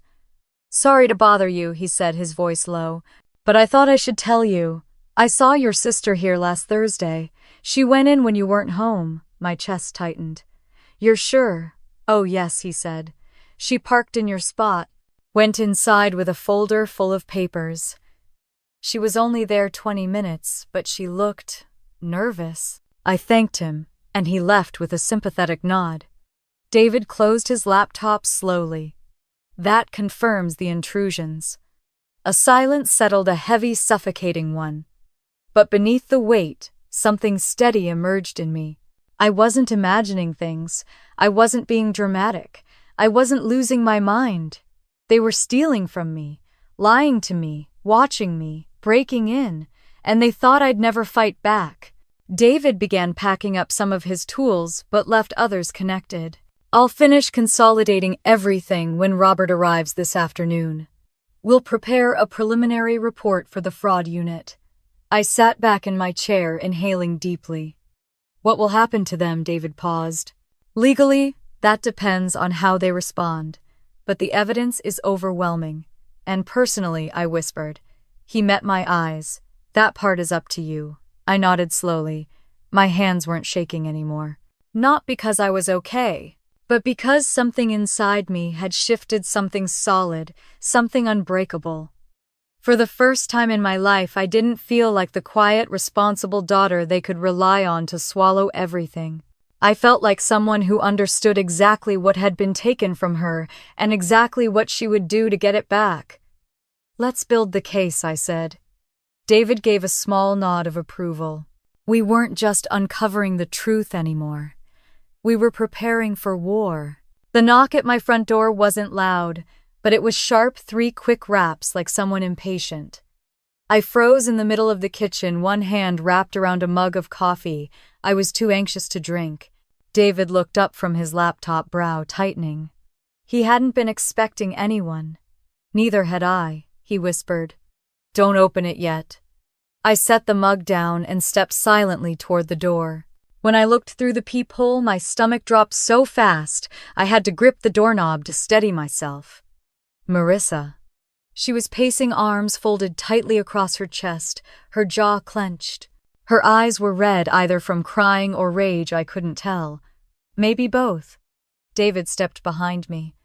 Sorry to bother you, he said, his voice low, but I thought I should tell you. I saw your sister here last Thursday. She went in when you weren't home. My chest tightened. You're sure? Oh yes, he said. She parked in your spot. Went inside with a folder full of papers. She was only there 20 minutes, but she looked nervous. I thanked him, and he left with a sympathetic nod. David closed his laptop slowly. That confirms the intrusions. A silence settled, a heavy, suffocating one. But beneath the weight, something steady emerged in me. I wasn't imagining things. I wasn't being dramatic. I wasn't losing my mind. They were stealing from me, lying to me, watching me, breaking in, and they thought I'd never fight back. David began packing up some of his tools, but left others connected. I'll finish consolidating everything when Robert arrives this afternoon. We'll prepare a preliminary report for the fraud unit. I sat back in my chair, inhaling deeply. What will happen to them? David paused. Legally, that depends on how they respond. But the evidence is overwhelming. And personally, I whispered. He met my eyes. That part is up to you. I nodded slowly. My hands weren't shaking anymore. Not because I was okay, but because something inside me had shifted, something solid, something unbreakable. For the first time in my life, I didn't feel like the quiet, responsible daughter they could rely on to swallow everything. I felt like someone who understood exactly what had been taken from her and exactly what she would do to get it back. Let's build the case, I said. David gave a small nod of approval. We weren't just uncovering the truth anymore. We were preparing for war. The knock at my front door wasn't loud, but it was sharp, 3 quick raps like someone impatient. I froze in the middle of the kitchen, one hand wrapped around a mug of coffee I was too anxious to drink. David looked up from his laptop, brow tightening. He hadn't been expecting anyone. Neither had I, he whispered. Don't open it yet. I set the mug down and stepped silently toward the door. When I looked through the peephole, my stomach dropped so fast I had to grip the doorknob to steady myself. Marissa. She was pacing, arms folded tightly across her chest, her jaw clenched. Her eyes were red, either from crying or rage, I couldn't tell. Maybe both. David stepped behind me.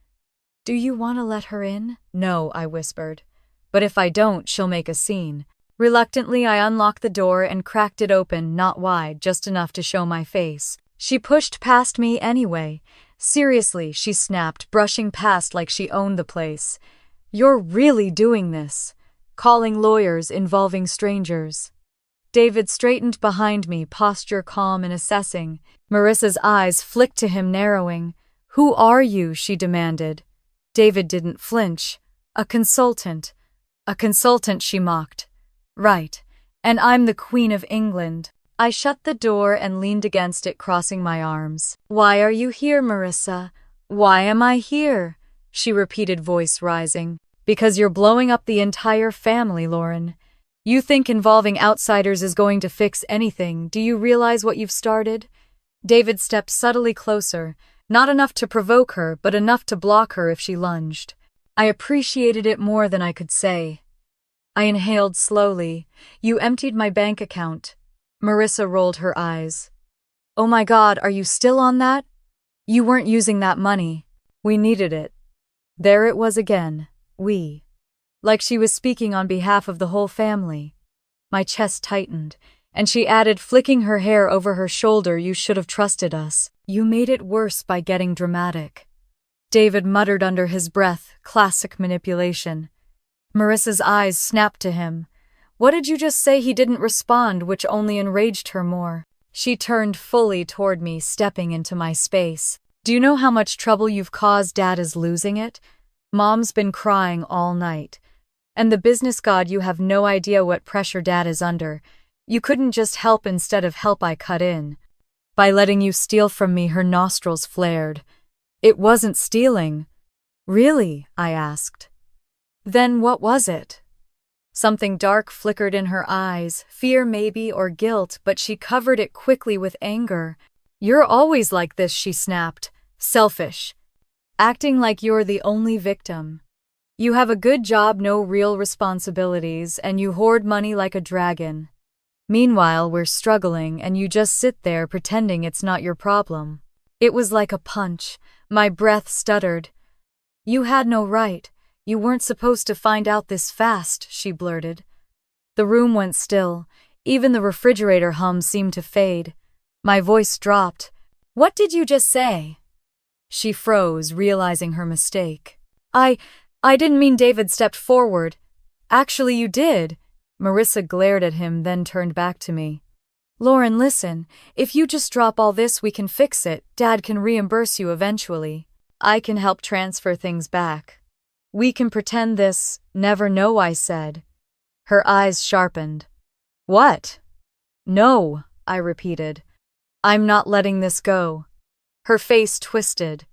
Do you want to let her in? No, I whispered. But if I don't, she'll make a scene. Reluctantly, I unlocked the door and cracked it open, not wide, just enough to show my face. She pushed past me anyway. Seriously, she snapped, brushing past like she owned the place. You're really doing this? Calling lawyers, involving strangers? David straightened behind me, posture calm and assessing. Marissa's eyes flicked to him, narrowing. Who are you? She demanded. David didn't flinch. A consultant. A consultant, she mocked. Right. And I'm the Queen of England. I shut the door and leaned against it, crossing my arms. Why are you here, Marissa? Why am I here? She repeated, voice rising. Because you're blowing up the entire family, Lauren. You think involving outsiders is going to fix anything. Do you realize what you've started? David stepped subtly closer, not enough to provoke her, but enough to block her if she lunged. I appreciated it more than I could say. I inhaled slowly. You emptied my bank account. Marissa rolled her eyes. Oh my God, are you still on that? You weren't using that money. We needed it. There it was again, we. Like she was speaking on behalf of the whole family. My chest tightened, and she added, flicking her hair over her shoulder, "You should have trusted us. You made it worse by getting dramatic." David muttered under his breath, classic manipulation. Marissa's eyes snapped to him. "What did you just say?" He didn't respond, which only enraged her more. She turned fully toward me, stepping into my space. "Do you know how much trouble you've caused? Dad is losing it. Mom's been crying all night. And the business god, you have no idea what pressure Dad is under. You couldn't just help instead of help. I cut in. By letting you steal from me." Her nostrils flared. "It wasn't stealing." "Really?" I asked. "Then what was it?" Something dark flickered in her eyes, fear maybe, or guilt, but she covered it quickly with anger. "You're always like this," she snapped. "Selfish. Acting like you're the only victim. You have a good job, no real responsibilities, and you hoard money like a dragon. Meanwhile, we're struggling, and you just sit there pretending it's not your problem." It was like a punch. My breath stuttered. "You had no right. You weren't supposed to find out this fast," she blurted. The room went still. Even the refrigerator hum seemed to fade. My voice dropped. "What did you just say?" She froze, realizing her mistake. I didn't mean." David stepped forward. "Actually, you did." Marissa glared at him, then turned back to me. "Lauren, listen. If you just drop all this, we can fix it. Dad can reimburse you eventually. I can help transfer things back. We can pretend this never know," I said. Her eyes sharpened. "What?" "No," I repeated. "I'm not letting this go." Her face twisted.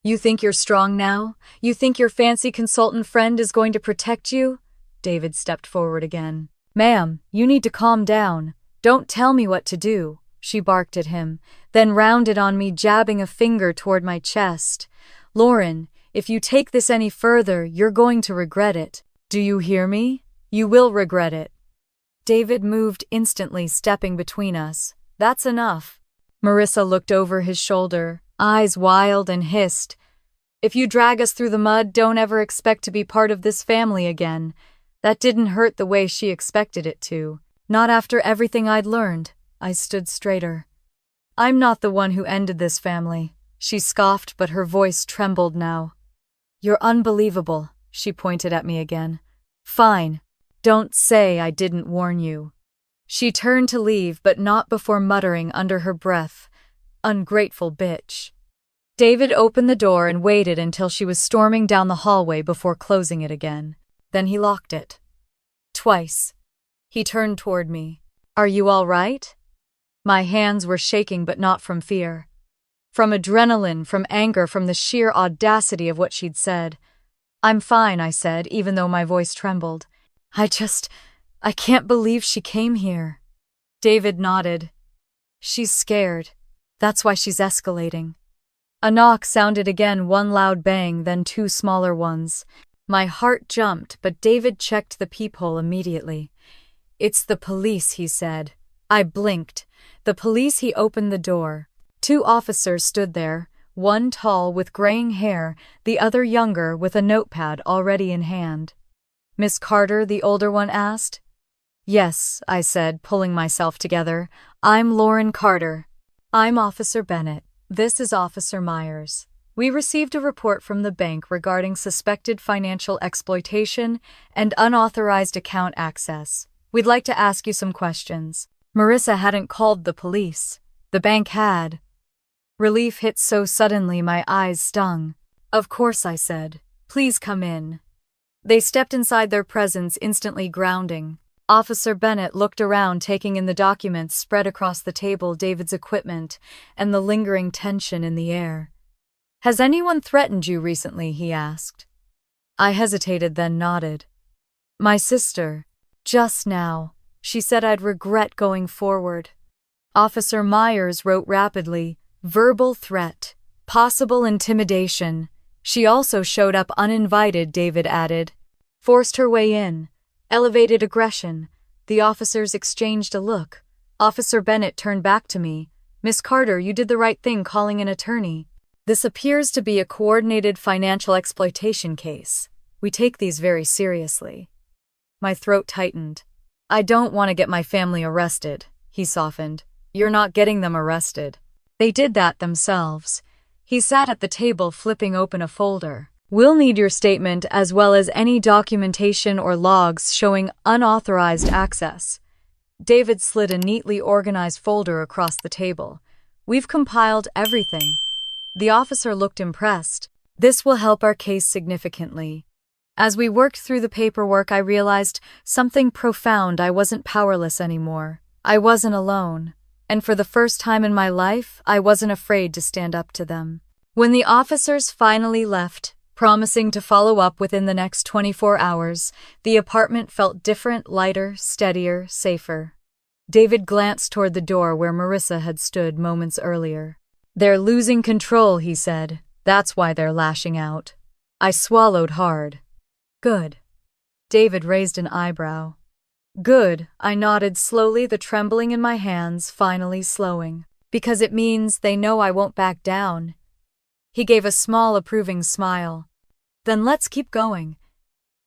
"You think you're strong now? You think your fancy consultant friend is going to protect you?" David stepped forward again. "Ma'am, you need to calm down. Don't tell me what to do," she barked at him, then rounded on me, jabbing a finger toward my chest. "Lauren, if you take this any further, you're going to regret it. Do you hear me? You will regret it." David moved instantly, stepping between us. "That's enough." Marissa looked over his shoulder, eyes wild, and hissed, "If you drag us through the mud, don't ever expect to be part of this family again." That didn't hurt the way she expected it to. Not after everything I'd learned. I stood straighter. "I'm not the one who ended this family," she scoffed, but her voice trembled now. "You're unbelievable," she pointed at me again. "Fine. Don't say I didn't warn you." She turned to leave, but not before muttering under her breath, "Ungrateful bitch." David opened the door and waited until she was storming down the hallway before closing it again. Then he locked it. Twice. He turned toward me. "Are you all right?" My hands were shaking, but not from fear. From adrenaline, from anger, from the sheer audacity of what she'd said. "I'm fine," I said, even though my voice trembled. I can't believe she came here." David nodded. "She's scared. That's why she's escalating." A knock sounded again, one loud bang, then two smaller ones. My heart jumped, but David checked the peephole immediately. "It's the police," he said. I blinked. The police. He opened the door. Two officers stood there, one tall with graying hair, the other younger with a notepad already in hand. "Miss Carter?" the older one asked. "Yes," I said, pulling myself together. "I'm Lauren Carter." "I'm Officer Bennett. This is Officer Myers. We received a report from the bank regarding suspected financial exploitation and unauthorized account access. We'd like to ask you some questions." Marissa hadn't called the police. The bank had. Relief hit so suddenly my eyes stung. "Of course," I said. "Please come in." They stepped inside, their presence instantly grounding. Officer Bennett looked around, taking in the documents spread across the table, David's equipment, and the lingering tension in the air. "Has anyone threatened you recently?" he asked. I hesitated, then nodded. "My sister. Just now. She said I'd regret going forward." Officer Myers wrote rapidly, "Verbal threat. Possible intimidation. She also showed up uninvited," David added. "Forced her way in. Elevated aggression." The officers exchanged a look. Officer Bennett turned back to me. "Miss Carter, you did the right thing calling an attorney." This appears to be a coordinated financial exploitation case. We take these very seriously. My throat tightened. I don't want to get my family arrested, he softened. You're not getting them arrested. They did that themselves. He sat at the table flipping open a folder. We'll need your statement as well as any documentation or logs showing unauthorized access. David slid a neatly organized folder across the table. We've compiled everything. The officer looked impressed. This will help our case significantly. As we worked through the paperwork, I realized something profound. I wasn't powerless anymore. I wasn't alone. And for the first time in my life, I wasn't afraid to stand up to them. When the officers finally left, promising to follow up within the next 24 hours, the apartment felt different, lighter, steadier, safer. David glanced toward the door where Marissa had stood moments earlier. They're losing control, he said. That's why they're lashing out. I swallowed hard. Good. David raised an eyebrow. Good, I nodded slowly, the trembling in my hands finally slowing. Because it means they know I won't back down. He gave a small approving smile. Then let's keep going.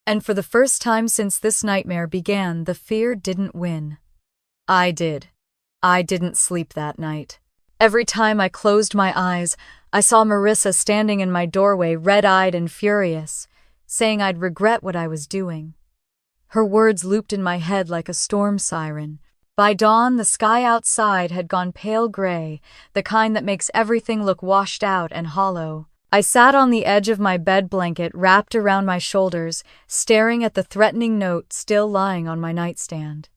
And for the first time since this nightmare began, the fear didn't win. I did. I didn't sleep that night. Every time I closed my eyes, I saw Marissa standing in my doorway, red-eyed and furious, saying I'd regret what I was doing. Her words looped in my head like a storm siren. By dawn, the sky outside had gone pale gray, the kind that makes everything look washed out and hollow. I sat on the edge of my bed blanket wrapped around my shoulders, staring at the threatening note still lying on my nightstand.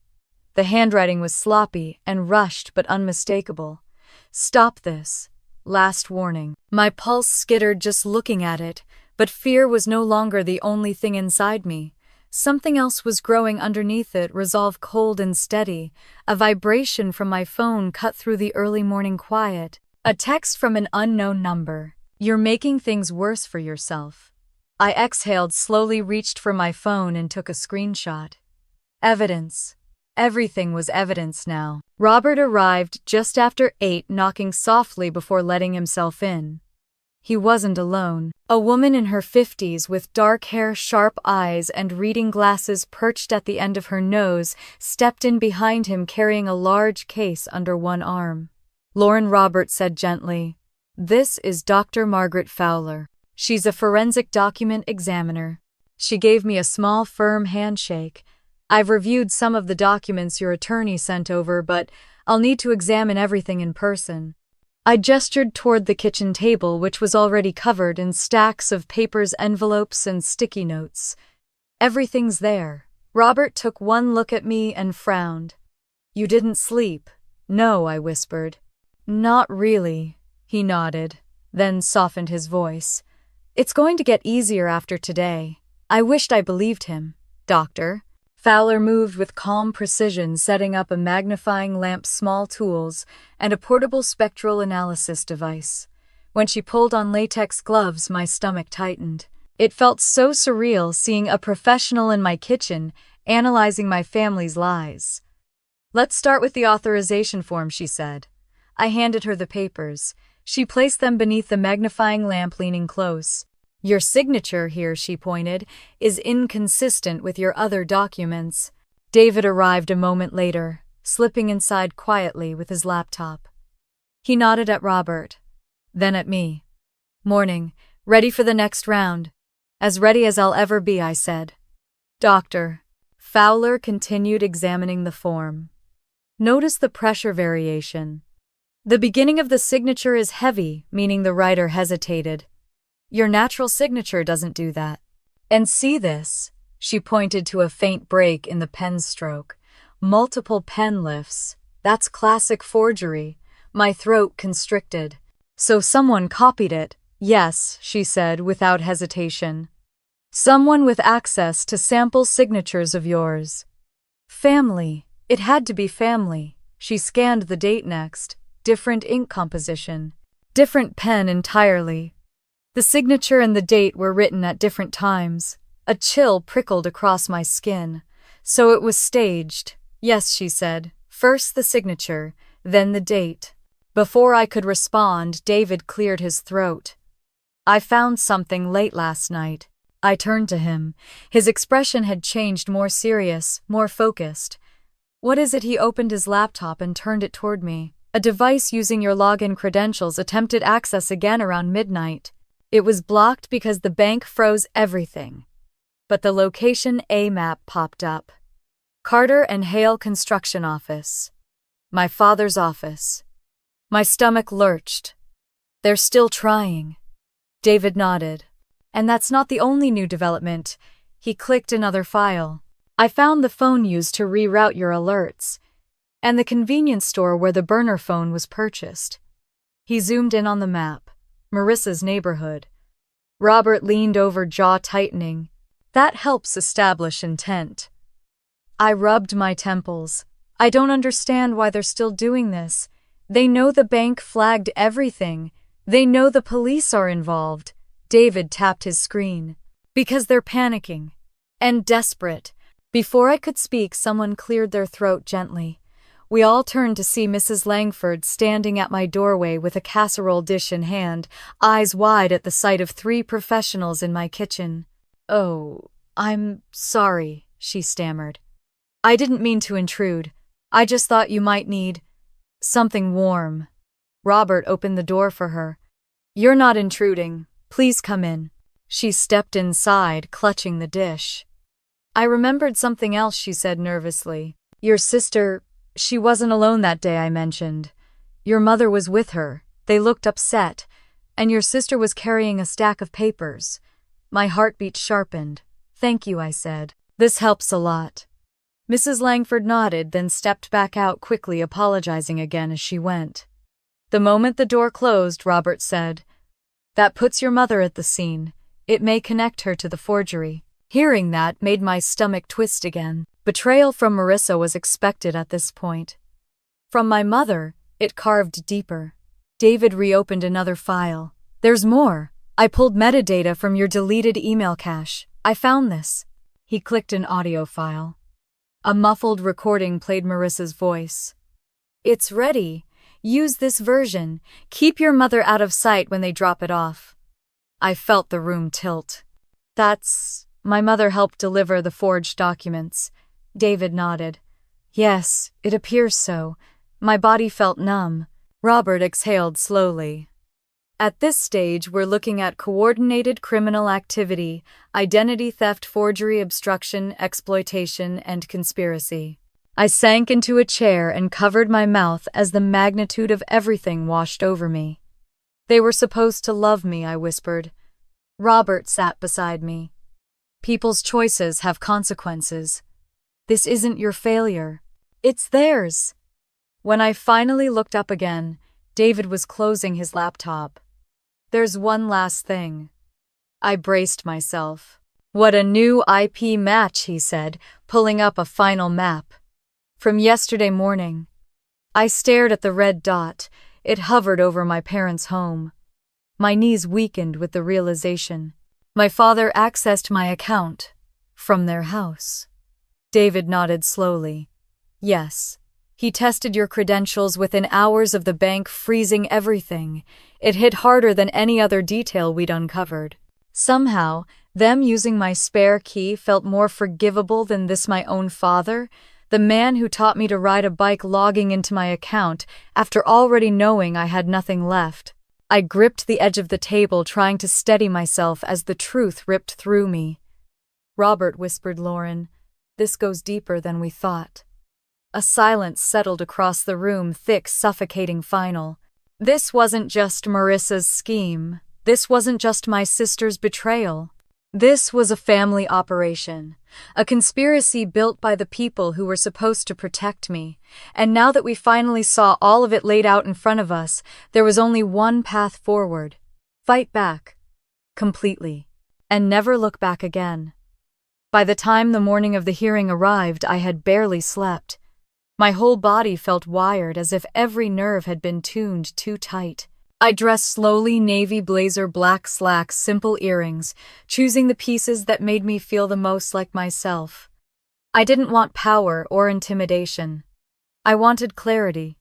The handwriting was sloppy and rushed but unmistakable. Stop this. Last warning. My pulse skittered just looking at it, but fear was no longer the only thing inside me. Something else was growing underneath it, resolve cold and steady. A vibration from my phone cut through the early morning quiet. A text from an unknown number. You're making things worse for yourself. I exhaled, slowly reached for my phone and took a screenshot. Evidence. Everything was evidence now. Robert arrived just after 8, knocking softly before letting himself in. He wasn't alone. A woman in her 50s with dark hair, sharp eyes, and reading glasses perched at the end of her nose stepped in behind him, carrying a large case under one arm. Lauren, Robert said gently. This is Dr. Margaret Fowler. She's a forensic document examiner. She gave me a small, firm handshake. I've reviewed some of the documents your attorney sent over, but I'll need to examine everything in person. I gestured toward the kitchen table, which was already covered in stacks of papers, envelopes, and sticky notes. Everything's there. Robert took one look at me and frowned. You didn't sleep? No, I whispered. Not really, he nodded, then softened his voice. It's going to get easier after today. I wished I believed him. Doctor. Fowler moved with calm precision, setting up a magnifying lamp, small tools, and a portable spectral analysis device. When she pulled on latex gloves, my stomach tightened. It felt so surreal seeing a professional in my kitchen analyzing my family's lies. Let's start with the authorization form, she said. I handed her the papers. She placed them beneath the magnifying lamp, leaning close. Your signature here, she pointed, is inconsistent with your other documents. David arrived a moment later, slipping inside quietly with his laptop. He nodded at Robert, then at me. Morning, ready for the next round. As ready as I'll ever be, I said. Doctor. Fowler continued examining the form. Notice the pressure variation. The beginning of the signature is heavy, meaning the writer hesitated. Your natural signature doesn't do that. And see this? She pointed to a faint break in the pen stroke. Multiple pen lifts. That's classic forgery. My throat constricted. So someone copied it. Yes, she said without hesitation. Someone with access to sample signatures of yours. Family. It had to be family. She scanned the date next. Different ink composition. Different pen entirely. The signature and the date were written at different times. A chill prickled across my skin. So it was staged. Yes, she said. First the signature, then the date. Before I could respond, David cleared his throat. I found something late last night. I turned to him. His expression had changed, more serious, more focused. What is it? He opened his laptop and turned it toward me. A device using your login credentials attempted access again around midnight. It was blocked because the bank froze everything. But the location A map popped up. Carter and Hale Construction Office. My father's office. My stomach lurched. They're still trying. David nodded. And that's not the only new development. He clicked another file. I found the phone used to reroute your alerts, and the convenience store where the burner phone was purchased. He zoomed in on the map. Marissa's neighborhood. Robert leaned over, jaw tightening. That helps establish intent. I rubbed my temples. I don't understand why they're still doing this. They know the bank flagged everything. They know the police are involved. David tapped his screen. Because they're panicking. And desperate. Before I could speak, someone cleared their throat gently. We all turned to see Mrs. Langford standing at my doorway with a casserole dish in hand, eyes wide at the sight of 3 professionals in my kitchen. "Oh, I'm sorry," she stammered. "I didn't mean to intrude. I just thought you might need something warm." Robert opened the door for her. "You're not intruding. Please come in." She stepped inside, clutching the dish. "I remembered something else," she said nervously. "Your sister, she wasn't alone that day I mentioned. Your mother was with her. They looked upset, and your sister was carrying a stack of papers." My heartbeat sharpened. "Thank you," I said. "This helps a lot." Mrs. Langford nodded, then stepped back out quickly, apologizing again as she went. The moment the door closed, Robert said, "That puts your mother at the scene. It may connect her to the forgery." Hearing that made my stomach twist again. Betrayal from Marissa was expected at this point. From my mother, it carved deeper. David reopened another file. "There's more. I pulled metadata from your deleted email cache. I found this." He clicked an audio file. A muffled recording played Marissa's voice. "It's ready. Use this version. Keep your mother out of sight when they drop it off." I felt the room tilt. My mother helped deliver the forged documents." David nodded. "Yes, it appears so." My body felt numb. Robert exhaled slowly. "At this stage, we're looking at coordinated criminal activity, identity theft, forgery, obstruction, exploitation, and conspiracy." I sank into a chair and covered my mouth as the magnitude of everything washed over me. "They were supposed to love me," I whispered. Robert sat beside me. "People's choices have consequences. This isn't your failure. It's theirs." When I finally looked up again, David was closing his laptop. "There's one last thing." I braced myself. "What a new IP match," he said, pulling up a final map. "From yesterday morning." I stared at the red dot. It hovered over my parents' home. My knees weakened with the realization. My father accessed my account from their house. David nodded slowly. "Yes. He tested your credentials within hours of the bank freezing everything. It hit harder than any other detail we'd uncovered. Somehow, them using my spare key felt more forgivable than this my own father, the man who taught me to ride a bike, logging into my account after already knowing I had nothing left." I gripped the edge of the table, trying to steady myself as the truth ripped through me. "Robert," whispered Lauren, "this goes deeper than we thought." A silence settled across the room, thick, suffocating, final. This wasn't just Marissa's scheme. This wasn't just my sister's betrayal. This was a family operation, a conspiracy built by the people who were supposed to protect me. And now that we finally saw all of it laid out in front of us, there was only one path forward. Fight back. Completely. And never look back again. By the time the morning of the hearing arrived, I had barely slept. My whole body felt wired, as if every nerve had been tuned too tight. I dressed slowly, navy blazer, black slacks, simple earrings, choosing the pieces that made me feel the most like myself. I didn't want power or intimidation. I wanted clarity.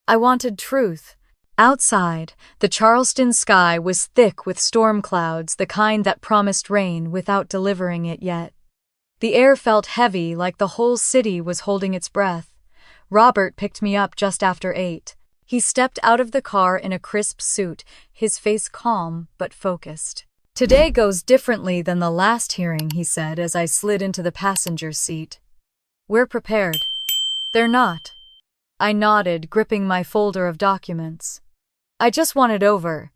I wanted truth, Outside, the Charleston sky was thick with storm clouds, the kind that promised rain without delivering it yet. The air felt heavy, like the whole city was holding its breath. Robert picked me up just after 8. He stepped out of the car in a crisp suit, his face calm but focused. "Today goes differently than the last hearing," he said as I slid into the passenger seat. "We're prepared." "They're not." I nodded, gripping my folder of documents. "I just want it over."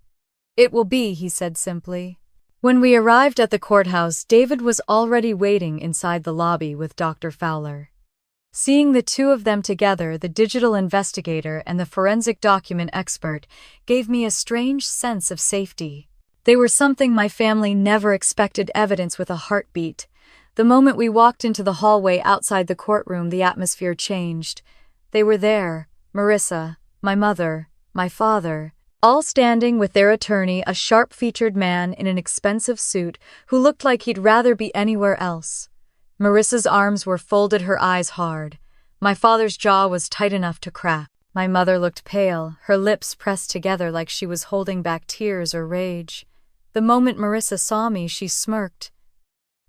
"It will be," he said simply. When we arrived at the courthouse, David was already waiting inside the lobby with Dr. Fowler. Seeing the two of them together, the digital investigator and the forensic document expert, gave me a strange sense of safety. They were something my family never expected, evidence with a heartbeat. The moment we walked into the hallway outside the courtroom, the atmosphere changed. They were there, Marissa, my mother, my father, all standing with their attorney, a sharp-featured man in an expensive suit who looked like he'd rather be anywhere else. Marissa's arms were folded, her eyes hard. My father's jaw was tight enough to crack. My mother looked pale, her lips pressed together like she was holding back tears or rage. The moment Marissa saw me, she smirked.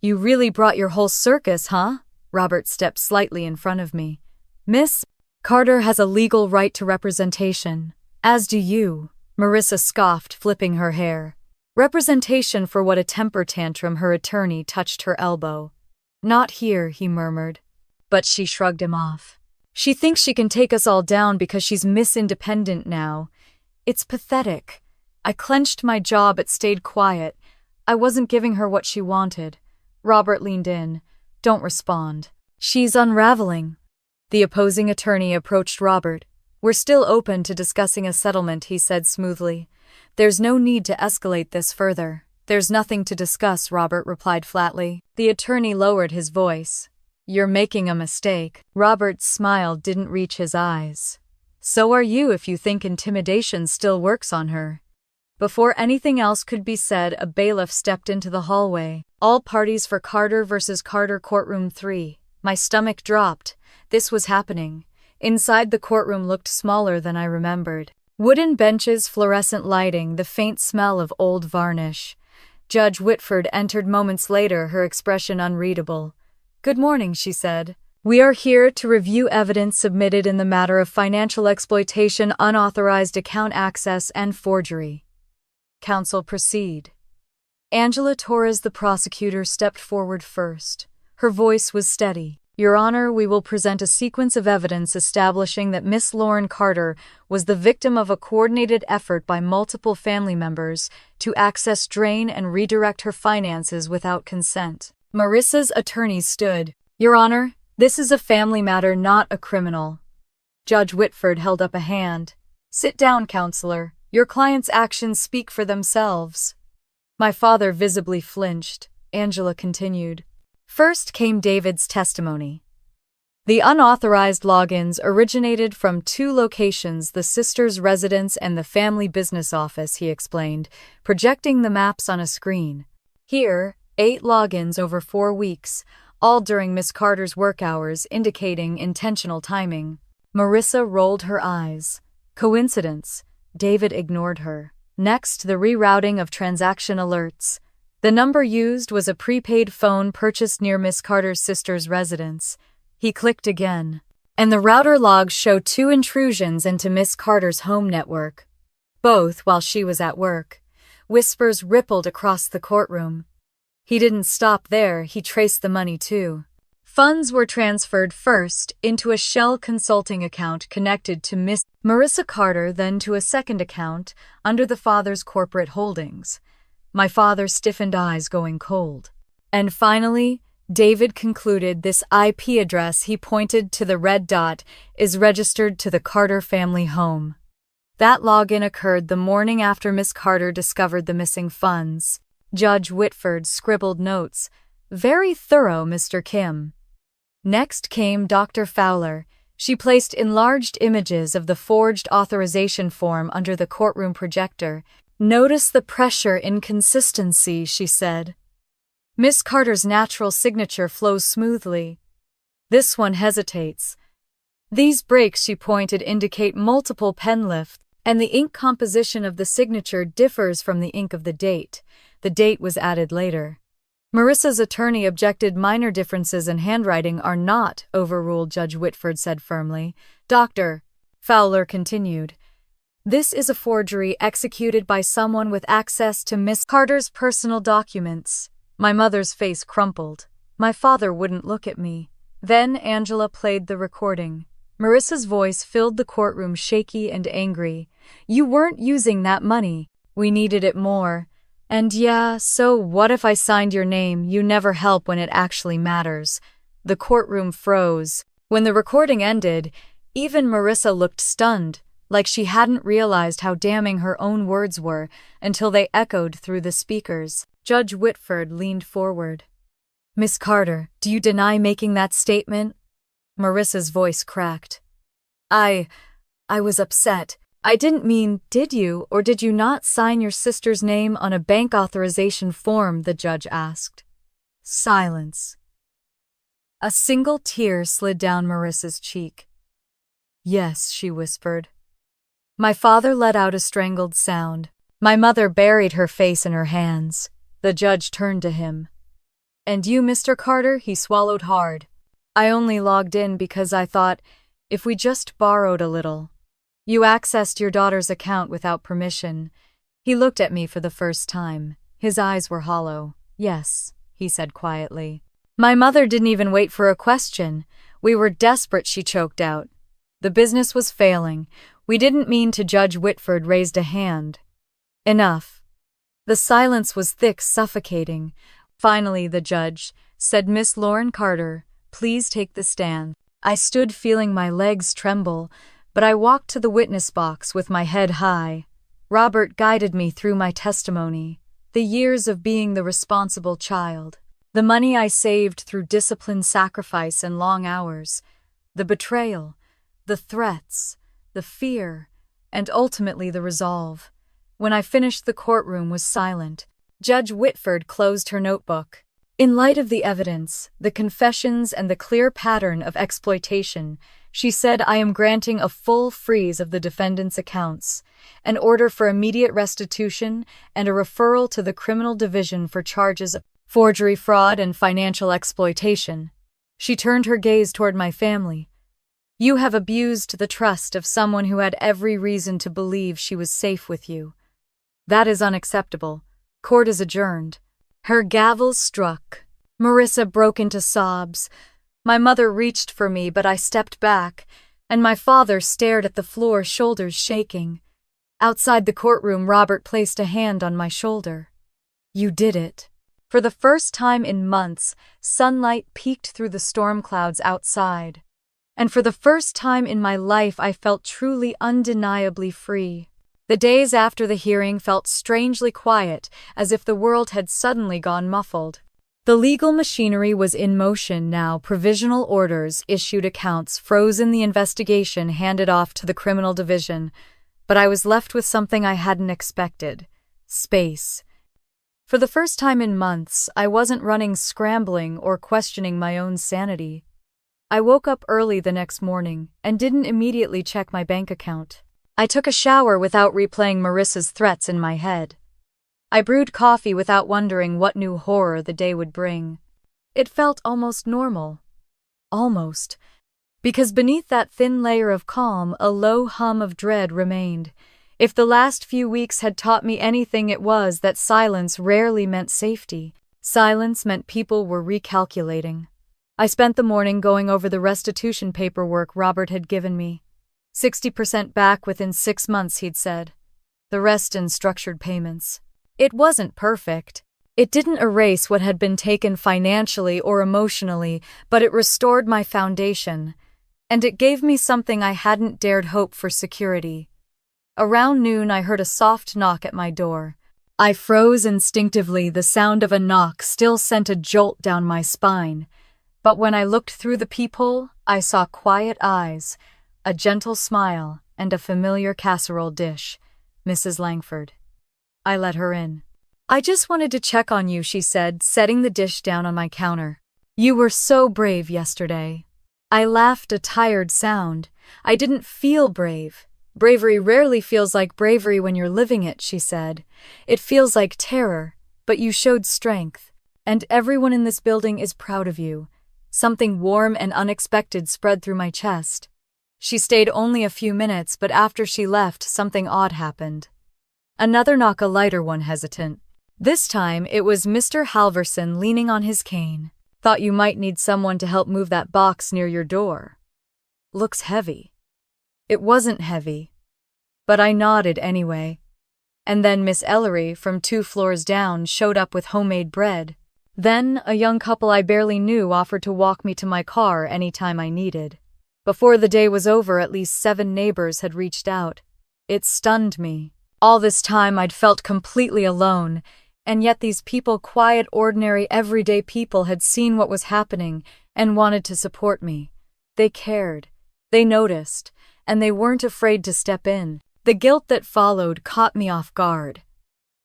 "You really brought your whole circus, huh?" Robert stepped slightly in front of me. "Miss Carter has a legal right to representation. As do you," Marissa scoffed, flipping her hair. "Representation for what?" A temper tantrum. Her attorney touched her elbow. "Not here," he murmured. But she shrugged him off. "She thinks she can take us all down because she's Miss Independent now. It's pathetic." I clenched my jaw but stayed quiet. I wasn't giving her what she wanted. Robert leaned in. "Don't respond. She's unraveling." The opposing attorney approached Robert. "We're still open to discussing a settlement," he said smoothly. "There's no need to escalate this further." "There's nothing to discuss," Robert replied flatly. The attorney lowered his voice. "You're making a mistake." Robert's smile didn't reach his eyes. "So are you if you think intimidation still works on her." Before anything else could be said, a bailiff stepped into the hallway. "All parties for Carter versus Carter, courtroom 3. My stomach dropped. This was happening. Inside, the courtroom looked smaller than I remembered. Wooden benches, fluorescent lighting, the faint smell of old varnish. Judge Whitford entered moments later, her expression unreadable. "Good morning," she said. "We are here to review evidence submitted in the matter of financial exploitation, unauthorized account access, and forgery." "Counsel, proceed." Angela Torres, the prosecutor, stepped forward first. Her voice was steady. "Your Honor, we will present a sequence of evidence establishing that Miss Lauren Carter was the victim of a coordinated effort by multiple family members to access, drain, and redirect her finances without consent." Marissa's attorney stood. "Your Honor, this is a family matter, not a criminal." Judge Whitford held up a hand. "Sit down, counselor. Your client's actions speak for themselves." My father visibly flinched. Angela continued. "First came David's testimony. The unauthorized logins originated from 2 locations, the sister's residence and the family business office," he explained, projecting the maps on a screen. "Here, 8 logins over 4 weeks, all during Miss Carter's work hours, indicating intentional timing." Marissa rolled her eyes. "Coincidence?" David ignored her. "Next, the rerouting of transaction alerts. The number used was a prepaid phone purchased near Miss Carter's sister's residence." He clicked again. "And the router logs show 2 intrusions into Miss Carter's home network, both while she was at work." Whispers rippled across the courtroom. He didn't stop there, he traced the money too. Funds were transferred first into a Shell consulting account connected to Miss Marissa Carter, then to a second account under the father's corporate holdings. My father stiffened, eyes going cold. "And finally," David concluded, "this IP address," he pointed to the red dot, "is registered to the Carter family home." That login occurred the morning after Miss Carter discovered the missing funds. Judge Whitford scribbled notes. "Very thorough, Mr. Kim." Next came Dr. Fowler. She placed enlarged images of the forged authorization form under the courtroom projector. "Notice the pressure inconsistency," she said. "Miss Carter's natural signature flows smoothly. This one hesitates. These breaks," she pointed, "indicate multiple pen lifts." and the ink composition of the signature differs from the ink of the date. The date was added later. Marissa's attorney objected. Minor differences in handwriting are not overruled, Judge Whitford said firmly. Dr. Fowler continued. This is a forgery executed by someone with access to Miss Carter's personal documents. My mother's face crumpled. My father wouldn't look at me. Then Angela played the recording. Marissa's voice filled the courtroom, shaky and angry. You weren't using that money. We needed it more. And yeah, so what if I signed your name? You never help when it actually matters. The courtroom froze. When the recording ended, even Marissa looked stunned, like she hadn't realized how damning her own words were until they echoed through the speakers. Judge Whitford leaned forward. Miss Carter, do you deny making that statement? Marissa's voice cracked. I was upset. I didn't mean, did you or did you not sign your sister's name on a bank authorization form? The judge asked. Silence. A single tear slid down Marissa's cheek. Yes, she whispered. My father let out a strangled sound. My mother buried her face in her hands. The judge turned to him. And you, Mr. Carter? He swallowed hard. I only logged in because I thought, if we just borrowed a little. You accessed your daughter's account without permission. He looked at me for the first time. His eyes were hollow. Yes, he said quietly. My mother didn't even wait for a question. We were desperate, she choked out. The business was failing. We didn't mean to. Judge Whitford raised a hand. Enough. The silence was thick, suffocating. Finally, the judge said, Miss Lauren Carter, please take the stand. I stood feeling my legs tremble, but I walked to the witness box with my head high. Robert guided me through my testimony, the years of being the responsible child, the money I saved through discipline, sacrifice, and long hours, the betrayal, the threats, the fear, and ultimately the resolve. When I finished, the courtroom was silent. Judge Whitford closed her notebook. In light of the evidence, the confessions, and the clear pattern of exploitation, she said, I am granting a full freeze of the defendant's accounts, an order for immediate restitution, and a referral to the criminal division for charges of forgery, fraud, and financial exploitation. She turned her gaze toward my family. You have abused the trust of someone who had every reason to believe she was safe with you. That is unacceptable. Court is adjourned. Her gavel struck. Marissa broke into sobs. My mother reached for me, but I stepped back, and my father stared at the floor, shoulders shaking. Outside the courtroom, Robert placed a hand on my shoulder. You did it. For the first time in months, sunlight peeked through the storm clouds outside. And for the first time in my life, I felt truly, undeniably free. The days after the hearing felt strangely quiet, as if the world had suddenly gone muffled. The legal machinery was in motion now. Provisional orders issued, accounts frozen, the investigation handed off to the criminal division. But I was left with something I hadn't expected: space. For the first time in months, I wasn't running, scrambling, or questioning my own sanity. I woke up early the next morning and didn't immediately check my bank account. I took a shower without replaying Marissa's threats in my head. I brewed coffee without wondering what new horror the day would bring. It felt almost normal. Almost. Because beneath that thin layer of calm, a low hum of dread remained. If the last few weeks had taught me anything, it was that silence rarely meant safety. Silence meant people were recalculating. I spent the morning going over the restitution paperwork Robert had given me. 60% back within 6 months, he'd said. The rest in structured payments. It wasn't perfect. It didn't erase what had been taken financially or emotionally, but it restored my foundation. And it gave me something I hadn't dared hope for: security. Around noon, I heard a soft knock at my door. I froze instinctively. The sound of a knock still sent a jolt down my spine. But when I looked through the peephole, I saw quiet eyes, a gentle smile, and a familiar casserole dish. Mrs. Langford. I let her in. I just wanted to check on you, she said, setting the dish down on my counter. You were so brave yesterday. I laughed, a tired sound. I didn't feel brave. Bravery rarely feels like bravery when you're living it, she said. It feels like terror, but you showed strength. And everyone in this building is proud of you. Something warm and unexpected spread through my chest. She stayed only a few minutes, but after she left, something odd happened. Another knock, a lighter one, hesitant. This time, it was Mr. Halverson leaning on his cane. Thought you might need someone to help move that box near your door. Looks heavy. It wasn't heavy. But I nodded anyway. And then Miss Ellery, from 2 floors down, showed up with homemade bread. Then, a young couple I barely knew offered to walk me to my car anytime I needed. Before the day was over, at least 7 neighbors had reached out. It stunned me. All this time I'd felt completely alone, and yet these people, quiet, ordinary, everyday people, had seen what was happening and wanted to support me. They cared. They noticed, and they weren't afraid to step in. The guilt that followed caught me off guard.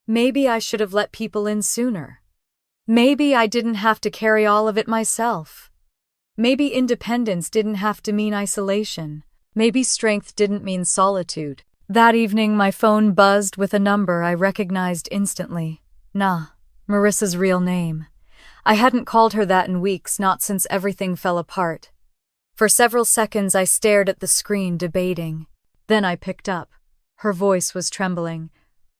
Maybe I should have let people in sooner. Maybe I didn't have to carry all of it myself. Maybe independence didn't have to mean isolation. Maybe strength didn't mean solitude. That evening, my phone buzzed with a number I recognized instantly. Marissa's real name. I hadn't called her that in weeks, not since everything fell apart. For several seconds, I stared at the screen, debating. Then I picked up. Her voice was trembling.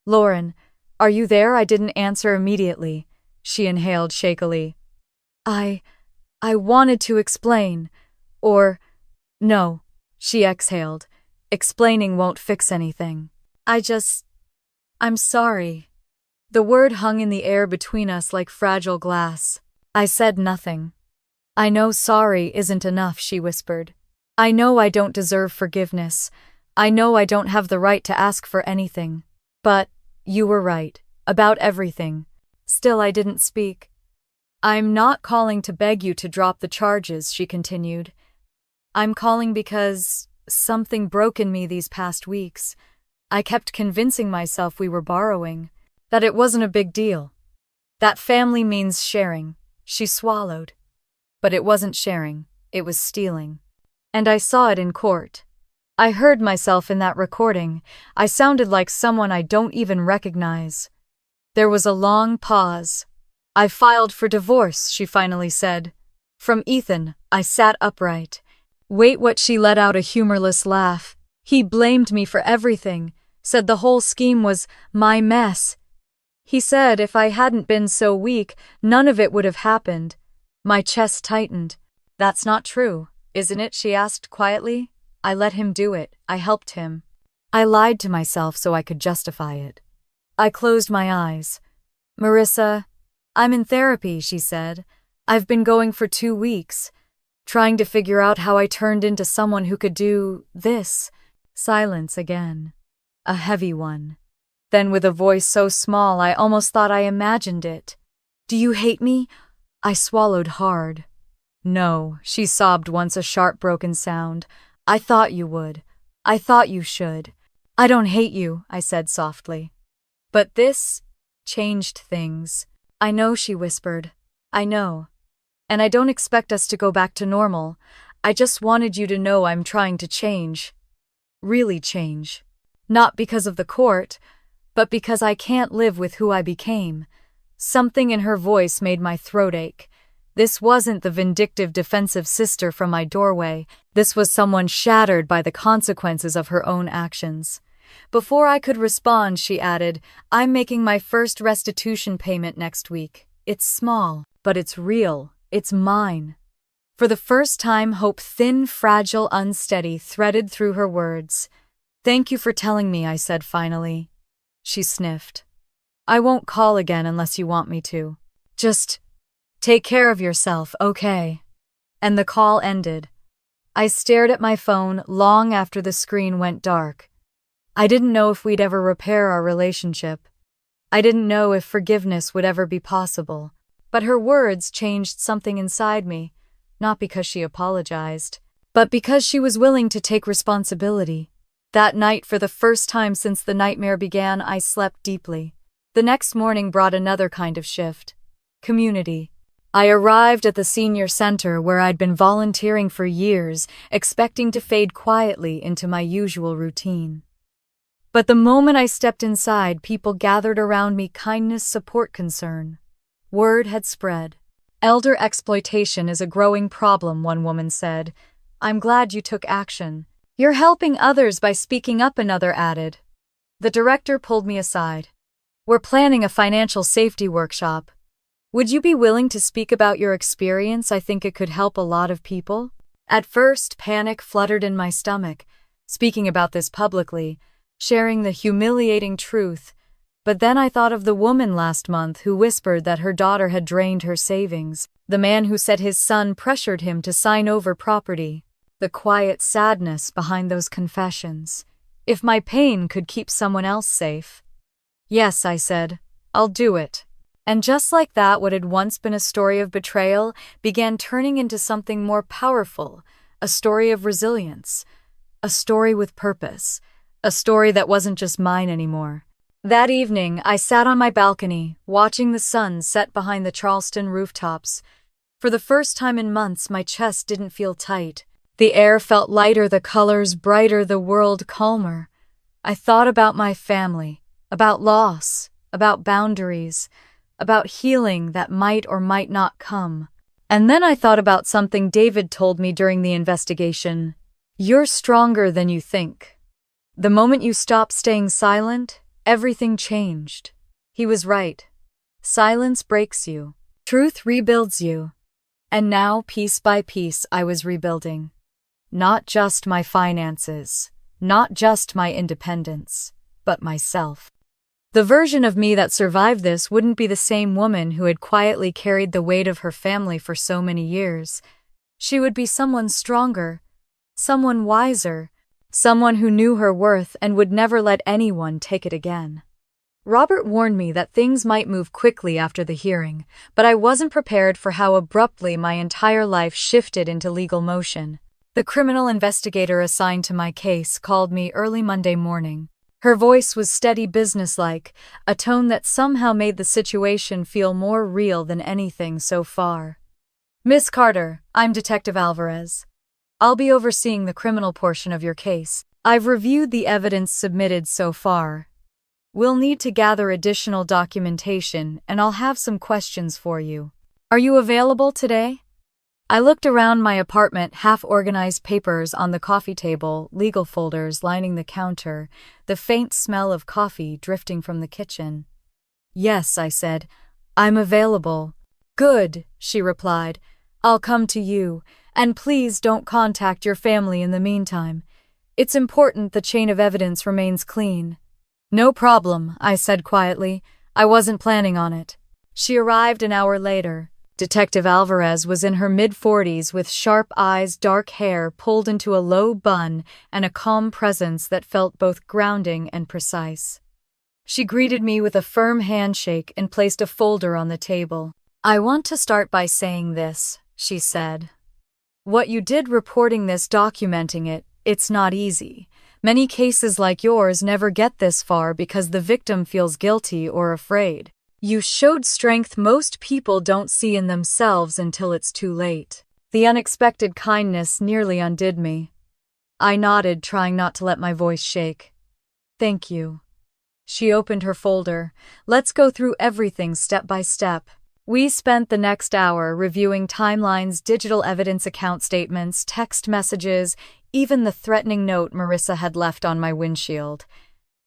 "Lauren, are you there?" I didn't answer immediately. She inhaled shakily. I wanted to explain. No, she exhaled. Explaining won't fix anything. I'm sorry. The word hung in the air between us like fragile glass. I said nothing. "I know sorry isn't enough," she whispered. "I know I don't deserve forgiveness. I know I don't have the right to ask for anything. But you were right. About everything." Still, I didn't speak. "I'm not calling to beg you to drop the charges," she continued. "I'm calling because something broke in me these past weeks. I kept convincing myself we were borrowing, that it wasn't a big deal. That family means sharing." She swallowed. But it wasn't sharing, it was stealing. And I saw it in court. I heard myself in that recording. I sounded like someone I don't even recognize. There was a long pause. "I filed for divorce," she finally said. "From Ethan." I sat upright. "Wait," what? She let out a humorless laugh. "He blamed me for everything, said the whole scheme was my mess. He said if I hadn't been so weak, none of it would have happened." My chest tightened. "That's not true, isn't it?" she asked quietly. "I let him do it. I helped him." I lied to myself so I could justify it. I closed my eyes. "Marissa, I'm in therapy," she said. "I've been going for 2 weeks, trying to figure out how I turned into someone who could do this." Silence again. A heavy one. Then with a voice so small I almost thought I imagined it. "Do you hate me?" I swallowed hard. "No," she sobbed once, a sharp broken sound. "I thought you would. I thought you should." "I don't hate you," I said softly. "But this changed things." "I know," she whispered. "I know. And I don't expect us to go back to normal. I just wanted you to know I'm trying to change. Really change. Not because of the court, but because I can't live with who I became." Something in her voice made my throat ache. This wasn't the vindictive, defensive sister from my doorway. This was someone shattered by the consequences of her own actions. Before I could respond, she added, "I'm making my first restitution payment next week. It's small, but it's real. It's mine." For the first time, hope, thin, fragile, unsteady, threaded through her words. "Thank you for telling me," I said finally. She sniffed. "I won't call again unless you want me to. Just take care of yourself, okay?" And the call ended. I stared at my phone long after the screen went dark. I didn't know if we'd ever repair our relationship. I didn't know if forgiveness would ever be possible. But her words changed something inside me, not because she apologized, but because she was willing to take responsibility. That night, for the first time since the nightmare began, I slept deeply. The next morning brought another kind of shift. Community. I arrived at the senior center where I'd been volunteering for years, expecting to fade quietly into my usual routine. But the moment I stepped inside, people gathered around me, kindness, support, concern. Word had spread. Elder exploitation is a growing problem, one woman said. I'm glad you took action. You're helping others by speaking up, another added. The director pulled me aside. We're planning a financial safety workshop. Would you be willing to speak about your experience? I think it could help a lot of people. At first, panic fluttered in my stomach, speaking about this publicly, sharing the humiliating truth. But then I thought of the woman last month who whispered that her daughter had drained her savings, the man who said his son pressured him to sign over property, the quiet sadness behind those confessions. If my pain could keep someone else safe. Yes, I said, I'll do it. And just like that, what had once been a story of betrayal began turning into something more powerful, a story of resilience, a story with purpose, a story that wasn't just mine anymore. That evening, I sat on my balcony, watching the sun set behind the Charleston rooftops. For the first time in months, my chest didn't feel tight. The air felt lighter, the colors brighter, the world calmer. I thought about my family, about loss, about boundaries, about healing that might or might not come. And then I thought about something David told me during the investigation. You're stronger than you think. The moment you stopped staying silent, everything changed. He was right. Silence breaks you. Truth rebuilds you. And now, piece by piece, I was rebuilding. Not just my finances, not just my independence, but myself. The version of me that survived this wouldn't be the same woman who had quietly carried the weight of her family for so many years. She would be someone stronger, someone wiser, someone who knew her worth and would never let anyone take it again. Robert warned me that things might move quickly after the hearing, but I wasn't prepared for how abruptly my entire life shifted into legal motion. The criminal investigator assigned to my case called me early Monday morning. Her voice was steady, businesslike, a tone that somehow made the situation feel more real than anything so far. Miss Carter, I'm Detective Alvarez. I'll be overseeing the criminal portion of your case. I've reviewed the evidence submitted so far. We'll need to gather additional documentation, and I'll have some questions for you. Are you available today? I looked around my apartment, half-organized papers on the coffee table, legal folders lining the counter, the faint smell of coffee drifting from the kitchen. Yes, I said. I'm available. Good, she replied. I'll come to you, and please don't contact your family in the meantime. It's important the chain of evidence remains clean. No problem, I said quietly. I wasn't planning on it. She arrived an hour later. Detective Alvarez was in her mid-40s with sharp eyes, dark hair pulled into a low bun, and a calm presence that felt both grounding and precise. She greeted me with a firm handshake and placed a folder on the table. I want to start by saying this, she said. What you did reporting this, documenting it, it's not easy. Many cases like yours never get this far because the victim feels guilty or afraid. You showed strength most people don't see in themselves until it's too late. The unexpected kindness nearly undid me. I nodded, trying not to let my voice shake. Thank you. She opened her folder. Let's go through everything step by step. We spent the next hour reviewing timelines, digital evidence, account statements, text messages, even the threatening note Marissa had left on my windshield.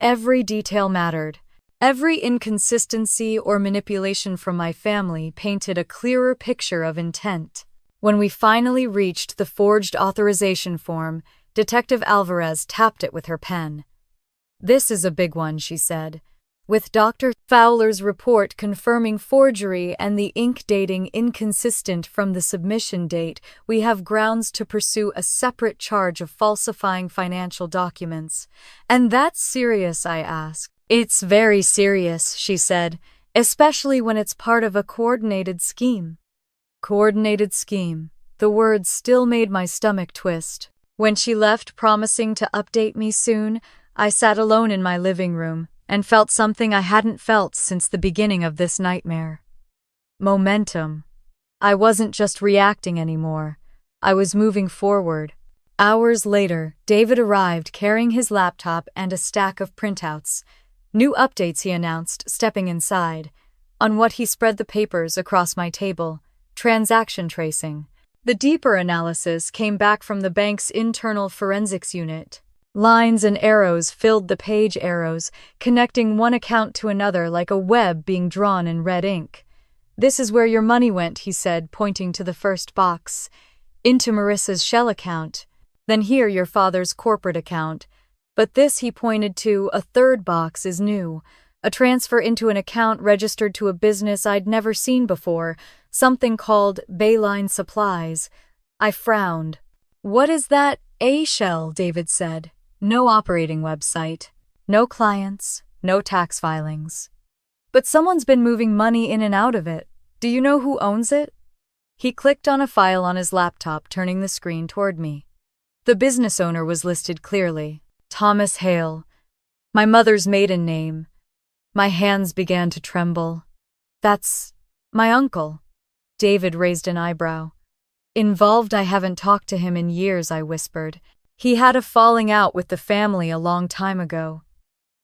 Every detail mattered. Every inconsistency or manipulation from my family painted a clearer picture of intent. When we finally reached the forged authorization form, Detective Alvarez tapped it with her pen. This is a big one, she said. With Dr. Fowler's report confirming forgery and the ink dating inconsistent from the submission date, we have grounds to pursue a separate charge of falsifying financial documents. And that's serious, I asked. It's very serious, she said, especially when it's part of a coordinated scheme. Coordinated scheme. The words still made my stomach twist. When she left, promising to update me soon, I sat alone in my living room and felt something I hadn't felt since the beginning of this nightmare. Momentum. I wasn't just reacting anymore. I was moving forward. Hours later, David arrived carrying his laptop and a stack of printouts. New updates, he announced, stepping inside. On what he spread the papers across my table. Transaction tracing. The deeper analysis came back from the bank's internal forensics unit. Lines and arrows filled the page, arrows connecting one account to another like a web being drawn in red ink. "This is where your money went," he said, pointing to the first box. "Into Marissa's Shell account. Then here, your father's corporate account. But this," he pointed to, a third box, "is new. A transfer into an account registered to a business I'd never seen before, something called Bayline Supplies." I frowned. "What is that?" "A Shell," David said. "No operating website. No clients. No tax filings. But someone's been moving money in and out of it. Do you know who owns it?" He clicked on a file on his laptop, turning the screen toward me. The business owner was listed clearly. Thomas Hale. My mother's maiden name. My hands began to tremble. "That's my uncle." David raised an eyebrow. "Involved? I haven't talked to him in years," I whispered. "He had a falling out with the family a long time ago.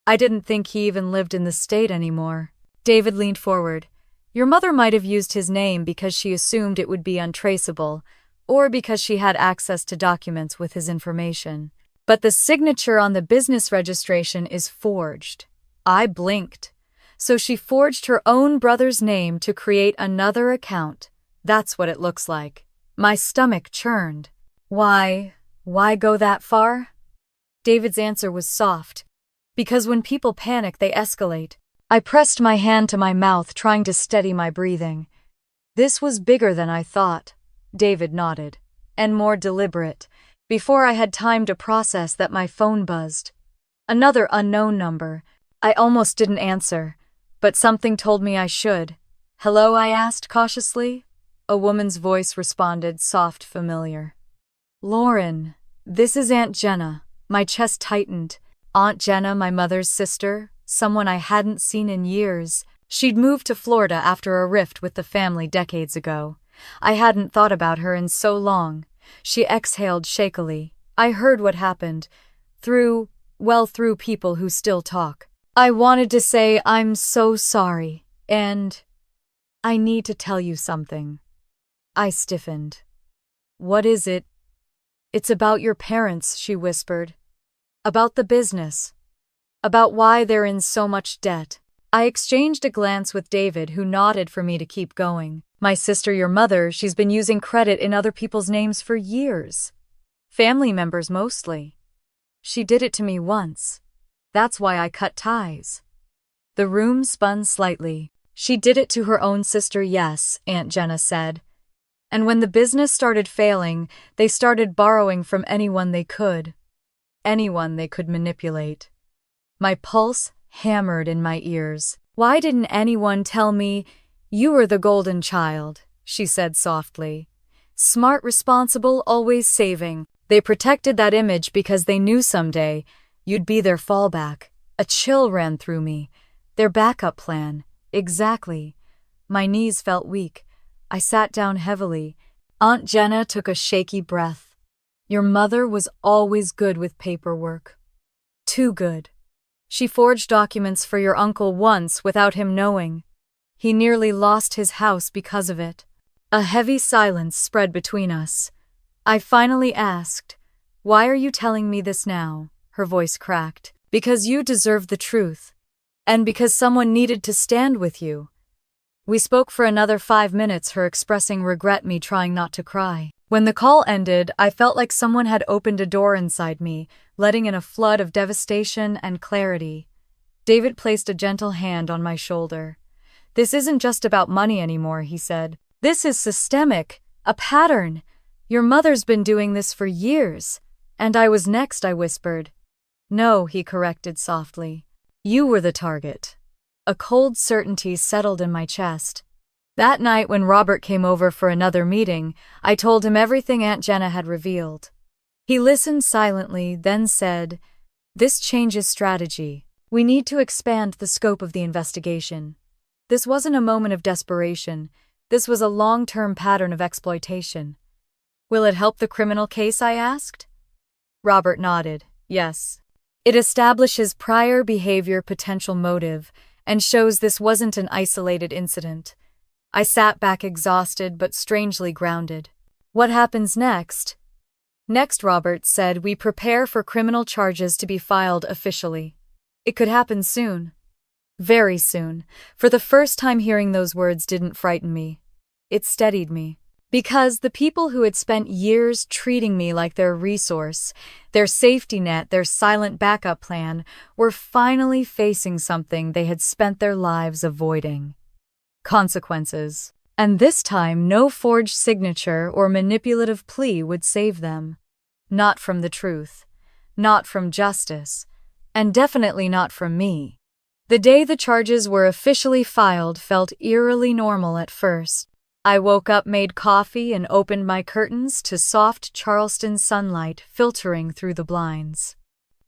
I didn't think he even lived in the state anymore." David leaned forward. "Your mother might have used his name because she assumed it would be untraceable, or because she had access to documents with his information. But the signature on the business registration is forged." I blinked. "So she forged her own brother's name to create another account. That's what it looks like." My stomach churned. Why go that far?" David's answer was soft. "Because when people panic, they escalate." I pressed my hand to my mouth, trying to steady my breathing. "This was bigger than I thought." David nodded. "And more deliberate." Before I had time to process that, my phone buzzed. Another unknown number. I almost didn't answer, but something told me I should. "Hello?" I asked cautiously. A woman's voice responded, soft, familiar. "Lauren, this is Aunt Jenna." My chest tightened. Aunt Jenna, my mother's sister, someone I hadn't seen in years. She'd moved to Florida after a rift with the family decades ago. I hadn't thought about her in so long. She exhaled shakily. "I heard what happened. Through people who still talk. I wanted to say I'm so sorry, and I need to tell you something." I stiffened. "What is it?" "It's about your parents," she whispered. "About the business. About why they're in so much debt." I exchanged a glance with David, who nodded for me to keep going. "My sister, your mother, she's been using credit in other people's names for years. Family members mostly. She did it to me once. That's why I cut ties." The room spun slightly. "She did it to her own sister, yes," Aunt Jenna said. "And when the business started failing, they started borrowing from anyone they could. Anyone they could manipulate." My pulse hammered in my ears. "Why didn't anyone tell me you were the golden child?" she said softly. "Smart, responsible, always saving. They protected that image because they knew someday you'd be their fallback." A chill ran through me. Their backup plan. Exactly. My knees felt weak. I sat down heavily. Aunt Jenna took a shaky breath. "Your mother was always good with paperwork. Too good. She forged documents for your uncle once without him knowing. He nearly lost his house because of it." A heavy silence spread between us. I finally asked, "Why are you telling me this now?" Her voice cracked. "Because you deserve the truth. And because someone needed to stand with you." We spoke for another 5 minutes, her expressing regret, me trying not to cry. When the call ended, I felt like someone had opened a door inside me, letting in a flood of devastation and clarity. David placed a gentle hand on my shoulder. "This isn't just about money anymore," he said. "This is systemic, a pattern. Your mother's been doing this for years." "And I was next," I whispered. "No," he corrected softly. "You were the target." A cold certainty settled in my chest. That night, when Robert came over for another meeting, I told him everything Aunt Jenna had revealed. He listened silently, then said, "This changes strategy. We need to expand the scope of the investigation." This wasn't a moment of desperation. This was a long-term pattern of exploitation. Will it help the criminal case, I asked? Robert nodded. Yes. It establishes prior behavior potential motive and shows this wasn't an isolated incident. I sat back exhausted but strangely grounded. What happens next? Next, Robert said, we prepare for criminal charges to be filed officially. It could happen soon. Very soon. For the first time hearing those words didn't frighten me. It steadied me. Because the people who had spent years treating me like their resource, their safety net, their silent backup plan, were finally facing something they had spent their lives avoiding. Consequences. And this time, no forged signature or manipulative plea would save them. Not from the truth. Not from justice. And definitely not from me. The day the charges were officially filed felt eerily normal at first. I woke up, made coffee, and opened my curtains to soft Charleston sunlight filtering through the blinds.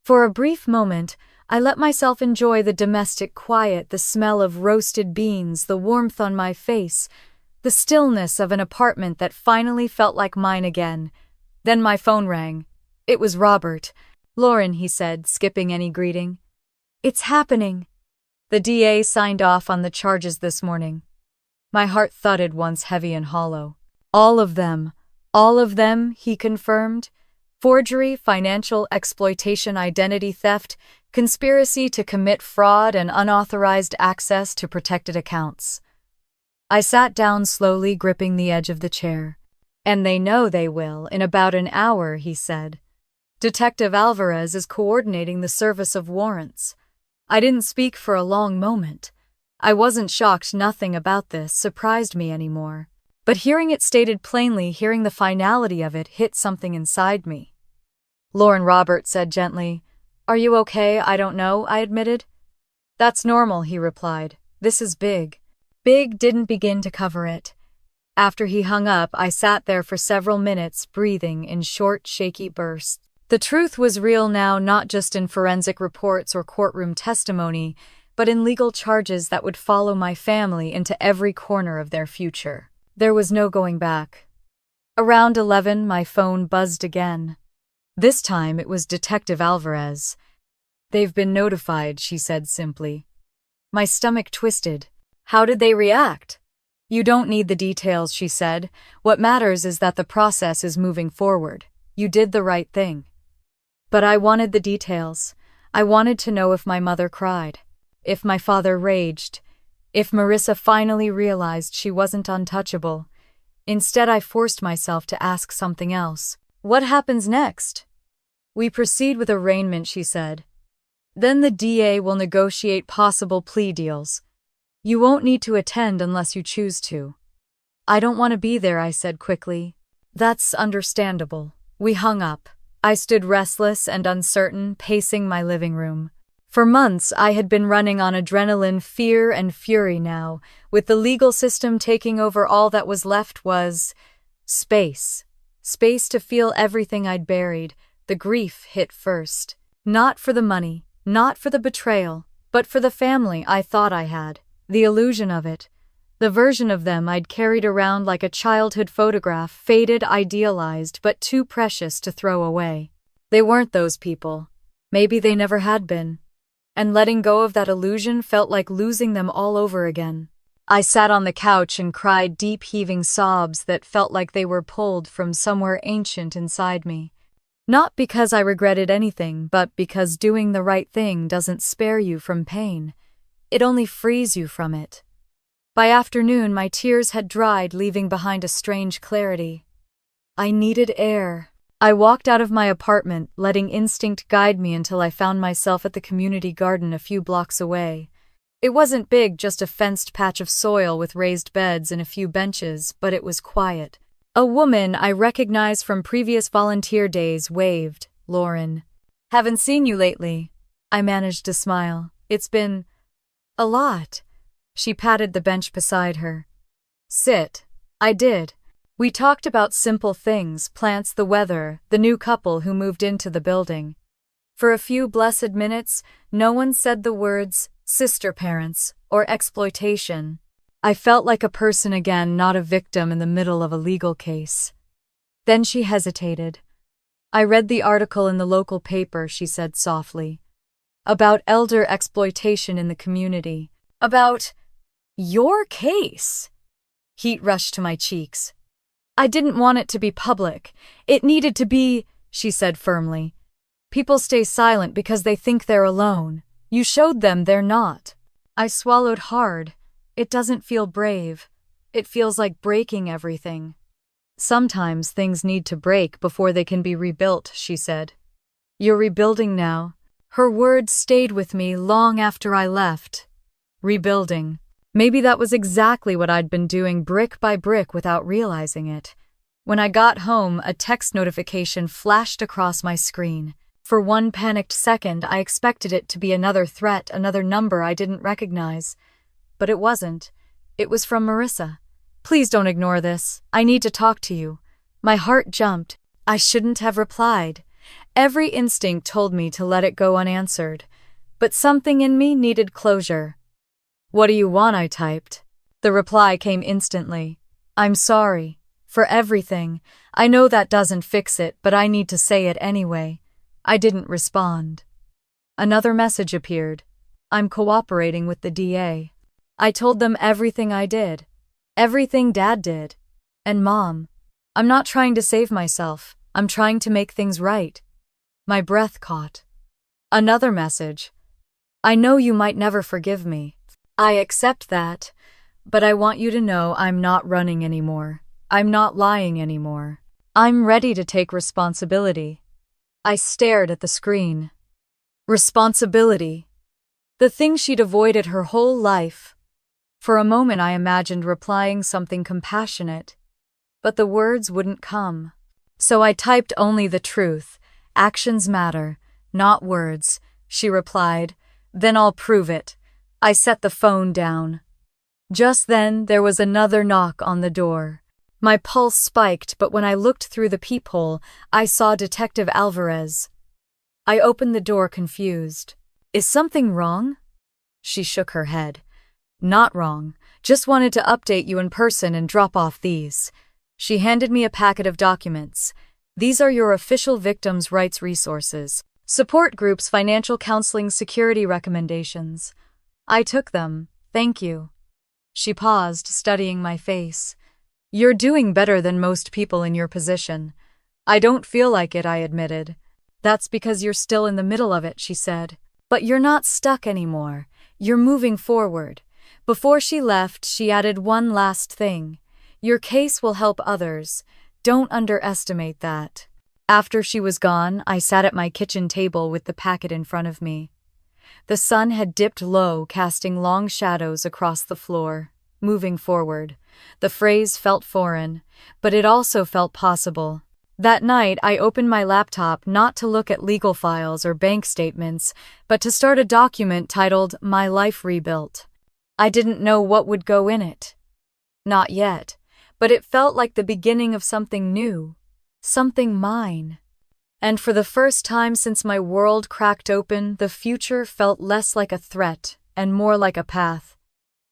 For a brief moment, I let myself enjoy the domestic quiet, the smell of roasted beans, the warmth on my face, the stillness of an apartment that finally felt like mine again. Then my phone rang. It was Robert. Lauren, he said, skipping any greeting. It's happening. The DA signed off on the charges this morning. My heart thudded once heavy and hollow. All of them, he confirmed. Forgery, financial exploitation, identity theft, conspiracy to commit fraud, and unauthorized access to protected accounts. I sat down slowly, gripping the edge of the chair. And they know they will, in about an hour, he said. Detective Alvarez is coordinating the service of warrants. I didn't speak for a long moment. I wasn't shocked. Nothing about this surprised me anymore. But hearing it stated plainly, hearing the finality of it, hit something inside me. Lauren, Robert said gently. Are you okay? I don't know, I admitted. That's normal, he replied. This is big. Big didn't begin to cover it. After he hung up, I sat there for several minutes, breathing in short, shaky bursts. The truth was real now, not just in forensic reports or courtroom testimony, but in legal charges that would follow my family into every corner of their future. There was no going back. Around 11, my phone buzzed again. This time it was Detective Alvarez. They've been notified, she said simply. My stomach twisted. How did they react? You don't need the details, she said. What matters is that the process is moving forward. You did the right thing. But I wanted the details. I wanted to know if my mother cried. If my father raged, if Marissa finally realized she wasn't untouchable. Instead, I forced myself to ask something else. What happens next? We proceed with arraignment, she said. Then the DA will negotiate possible plea deals. You won't need to attend unless you choose to. I don't want to be there, I said quickly. That's understandable. We hung up. I stood restless and uncertain, pacing my living room. For months, I had been running on adrenaline, fear, and fury now. With the legal system taking over, all that was left was space. Space to feel everything I'd buried. The grief hit first. Not for the money, not for the betrayal, but for the family I thought I had. The illusion of it. The version of them I'd carried around like a childhood photograph, faded, idealized, but too precious to throw away. They weren't those people. Maybe they never had been. And letting go of that illusion felt like losing them all over again. I sat on the couch and cried deep, heaving sobs that felt like they were pulled from somewhere ancient inside me. Not because I regretted anything, but because doing the right thing doesn't spare you from pain. It only frees you from it. By afternoon, my tears had dried, leaving behind a strange clarity. I needed air. I walked out of my apartment, letting instinct guide me until I found myself at the community garden a few blocks away. It wasn't big, just a fenced patch of soil with raised beds and a few benches, but it was quiet. A woman I recognized from previous volunteer days waved. Lauren. Haven't seen you lately. I managed to smile. It's been a lot. She patted the bench beside her. Sit. I did. We talked about simple things, plants, the weather, the new couple who moved into the building. For a few blessed minutes, no one said the words sister parents or exploitation. I felt like a person again, not a victim in the middle of a legal case. Then she hesitated. I read the article in the local paper, she said softly. About elder exploitation in the community. About your case. Heat rushed to my cheeks. I didn't want it to be public. It needed to be, she said firmly. People stay silent because they think they're alone. You showed them they're not. I swallowed hard. It doesn't feel brave. It feels like breaking everything. Sometimes things need to break before they can be rebuilt, she said. You're rebuilding now. Her words stayed with me long after I left. Rebuilding. Maybe that was exactly what I'd been doing brick by brick without realizing it. When I got home, a text notification flashed across my screen. For one panicked second, I expected it to be another threat, another number I didn't recognize. But it wasn't. It was from Marissa. Please don't ignore this. I need to talk to you. My heart jumped. I shouldn't have replied. Every instinct told me to let it go unanswered. But something in me needed closure. What do you want? I typed. The reply came instantly. I'm sorry. For everything. I know that doesn't fix it, but I need to say it anyway. I didn't respond. Another message appeared. I'm cooperating with the DA. I told them everything I did. Everything Dad did. And Mom. I'm not trying to save myself. I'm trying to make things right. My breath caught. Another message. I know you might never forgive me. I accept that. But I want you to know I'm not running anymore. I'm not lying anymore. I'm ready to take responsibility. I stared at the screen. Responsibility. The thing she'd avoided her whole life. For a moment I imagined replying something compassionate. But the words wouldn't come. So I typed only the truth. Actions matter, not words, she replied. Then I'll prove it. I set the phone down. Just then there was another knock on the door. My pulse spiked, but when I looked through the peephole, I saw Detective Alvarez. I opened the door confused. Is something wrong? She shook her head. Not wrong. Just wanted to update you in person and drop off these. She handed me a packet of documents. These are your official victims' rights resources. Support groups, financial counseling, security recommendations. I took them. Thank you. She paused, studying my face. You're doing better than most people in your position. I don't feel like it, I admitted. That's because you're still in the middle of it, she said. But you're not stuck anymore. You're moving forward. Before she left, she added one last thing. Your case will help others. Don't underestimate that. After she was gone, I sat at my kitchen table with the packet in front of me. The sun had dipped low, casting long shadows across the floor. Moving forward. The phrase felt foreign, but it also felt possible. That night, I opened my laptop not to look at legal files or bank statements, but to start a document titled My Life Rebuilt. I didn't know what would go in it. Not yet, but it felt like the beginning of something new. Something mine. And for the first time since my world cracked open, the future felt less like a threat and more like a path.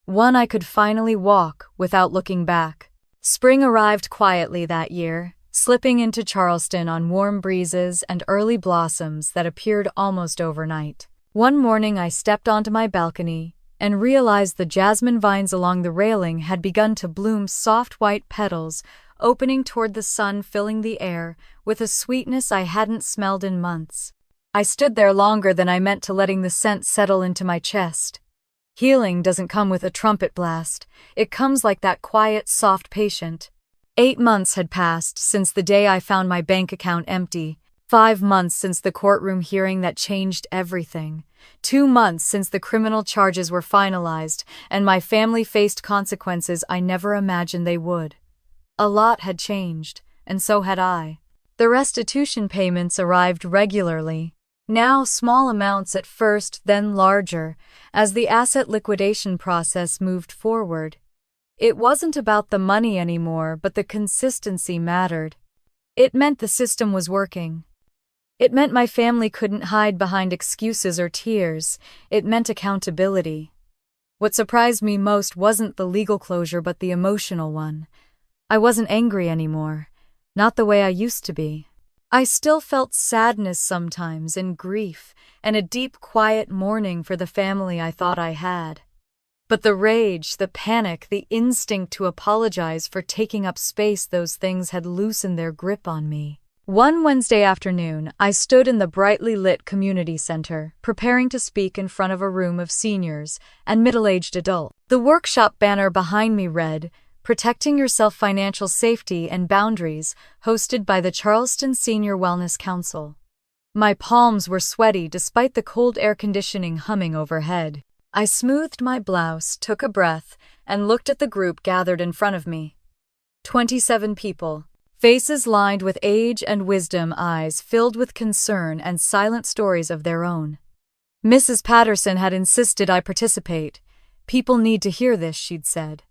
One I could finally walk without looking back. Spring arrived quietly that year, slipping into Charleston on warm breezes and early blossoms that appeared almost overnight. One morning I stepped onto my balcony and realized the jasmine vines along the railing had begun to bloom soft white petals, opening toward the sun, filling the air with a sweetness I hadn't smelled in months. I stood there longer than I meant to, letting the scent settle into my chest. Healing doesn't come with a trumpet blast. It comes like that quiet, soft patient. 8 months had passed since the day I found my bank account empty. 5 months since the courtroom hearing that changed everything. 2 months since the criminal charges were finalized and my family faced consequences I never imagined they would. A lot had changed, and so had I. The restitution payments arrived regularly. Now small amounts at first, then larger, as the asset liquidation process moved forward. It wasn't about the money anymore, but the consistency mattered. It meant the system was working. It meant my family couldn't hide behind excuses or tears. It meant accountability. What surprised me most wasn't the legal closure but the emotional one. I wasn't angry anymore, not the way I used to be. I still felt sadness sometimes and grief and a deep, quiet mourning for the family I thought I had. But the rage, the panic, the instinct to apologize for taking up space, those things had loosened their grip on me. One Wednesday afternoon, I stood in the brightly lit community center, preparing to speak in front of a room of seniors and middle-aged adults. The workshop banner behind me read, "Protecting Yourself Financial Safety and Boundaries," hosted by the Charleston Senior Wellness Council. My palms were sweaty despite the cold air conditioning humming overhead. I smoothed my blouse, took a breath, and looked at the group gathered in front of me. 27 people. Faces lined with age and wisdom, eyes filled with concern and silent stories of their own. Mrs. Patterson had insisted I participate. "People need to hear this," she'd said.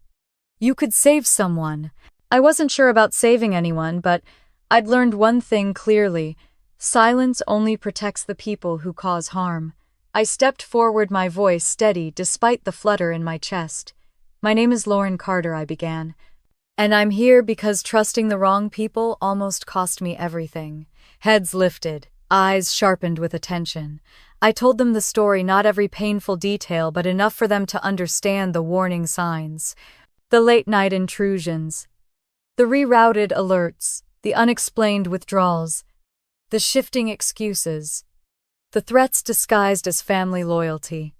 "You could save someone." I wasn't sure about saving anyone, but I'd learned one thing clearly: silence only protects the people who cause harm. I stepped forward, my voice steady despite the flutter in my chest. "My name is Lauren Carter," I began. "And I'm here because trusting the wrong people almost cost me everything." Heads lifted, eyes sharpened with attention. I told them the story, not every painful detail, but enough for them to understand the warning signs. The late-night intrusions, the rerouted alerts, the unexplained withdrawals, the shifting excuses, the threats disguised as family loyalty.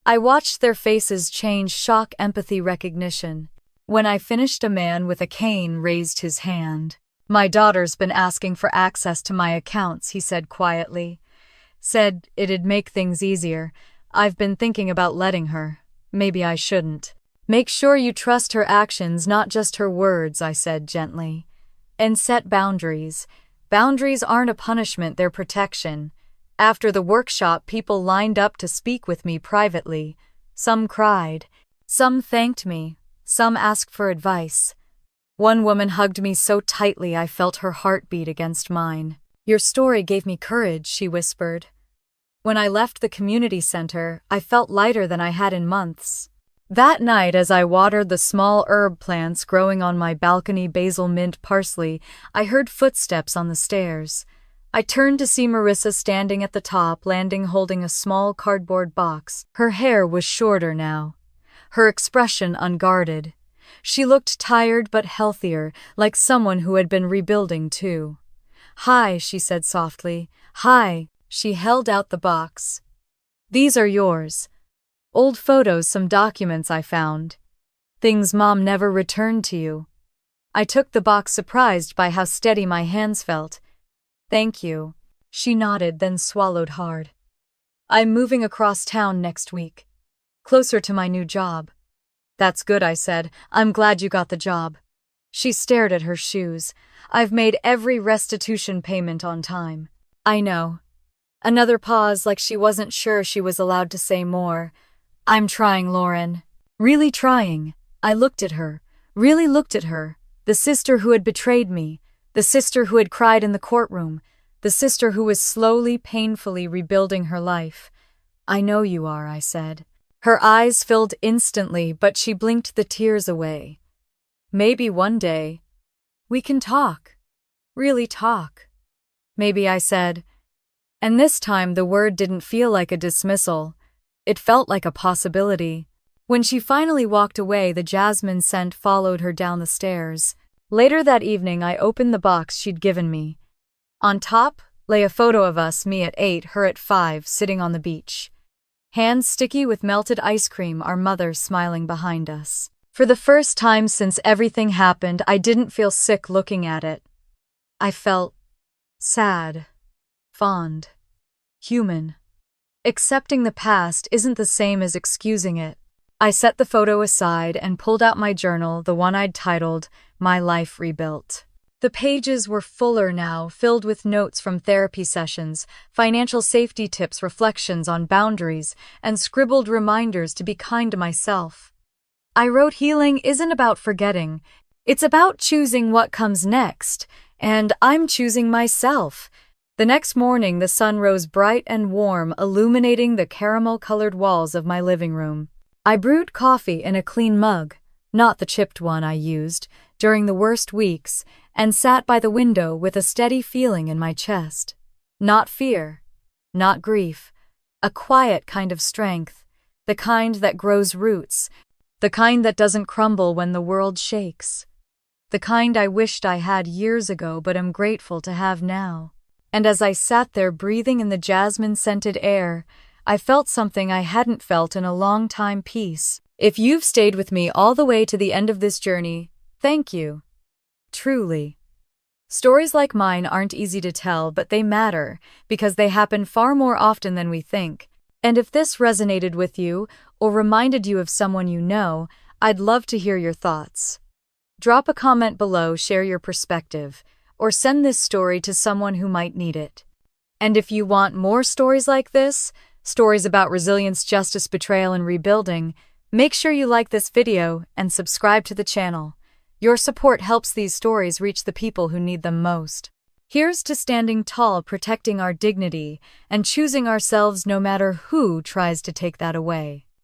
I watched their faces change: shock, empathy, recognition. When I finished, a man with a cane raised his hand. "My daughter's been asking for access to my accounts," he said quietly. "Said it'd make things easier. I've been thinking about letting her. Maybe I shouldn't." "Make sure you trust her actions, not just her words," I said gently. "And set boundaries. Boundaries aren't a punishment, they're protection." After the workshop, people lined up to speak with me privately. Some cried. Some thanked me. Some asked for advice. One woman hugged me so tightly I felt her heartbeat against mine. "Your story gave me courage," she whispered. When I left the community center, I felt lighter than I had in months. That night, as I watered the small herb plants growing on my balcony, basil, mint, parsley, I heard footsteps on the stairs. I turned to see Marissa standing at the top landing, holding a small cardboard box. Her hair was shorter now, her expression unguarded. She looked tired but healthier, like someone who had been rebuilding too. "Hi," she said softly. "Hi." She held out the box. "These are yours. Old photos, some documents I found. Things Mom never returned to you." I took the box, surprised by how steady my hands felt. "Thank you." She nodded, then swallowed hard. "I'm moving across town next week, closer to my new job." "That's good," I said. "I'm glad you got the job." She stared at her shoes. "I've made every restitution payment on time." "I know." Another pause, like she wasn't sure she was allowed to say more. "I'm trying, Lauren. Really trying." I looked at her, really looked at her. The sister who had betrayed me, the sister who had cried in the courtroom, the sister who was slowly, painfully rebuilding her life. "I know you are," I said. Her eyes filled instantly, but she blinked the tears away. "Maybe one day we can talk. Really talk." "Maybe," I said. And this time the word didn't feel like a dismissal. It felt like a possibility. When she finally walked away, the jasmine scent followed her down the stairs. Later that evening, I opened the box she'd given me. On top lay a photo of us, me at 8, her at 5, sitting on the beach. Hands sticky with melted ice cream, our mother smiling behind us. For the first time since everything happened, I didn't feel sick looking at it. I felt sad, fond, human. Accepting the past isn't the same as excusing it. I set the photo aside and pulled out my journal, the one I'd titled My Life Rebuilt. The pages were fuller now, filled with notes from therapy sessions, financial safety tips, reflections on boundaries, and scribbled reminders to be kind to myself. I wrote, "Healing isn't about forgetting. It's about choosing what comes next, and I'm choosing myself." The next morning, the sun rose bright and warm, illuminating the caramel-colored walls of my living room. I brewed coffee in a clean mug, not the chipped one I used, during the worst weeks, and sat by the window with a steady feeling in my chest. Not fear, not grief, a quiet kind of strength, the kind that grows roots, the kind that doesn't crumble when the world shakes, the kind I wished I had years ago but am grateful to have now. And as I sat there breathing in the jasmine-scented air, I felt something I hadn't felt in a long time: peace. If you've stayed with me all the way to the end of this journey, thank you. Truly. Stories like mine aren't easy to tell, but they matter because they happen far more often than we think. And if this resonated with you or reminded you of someone you know, I'd love to hear your thoughts. Drop a comment below, share your perspective, or send this story to someone who might need it. And if you want more stories like this, stories about resilience, justice, betrayal, and rebuilding, make sure you like this video and subscribe to the channel. Your support helps these stories reach the people who need them most. Here's to standing tall, protecting our dignity, and choosing ourselves no matter who tries to take that away.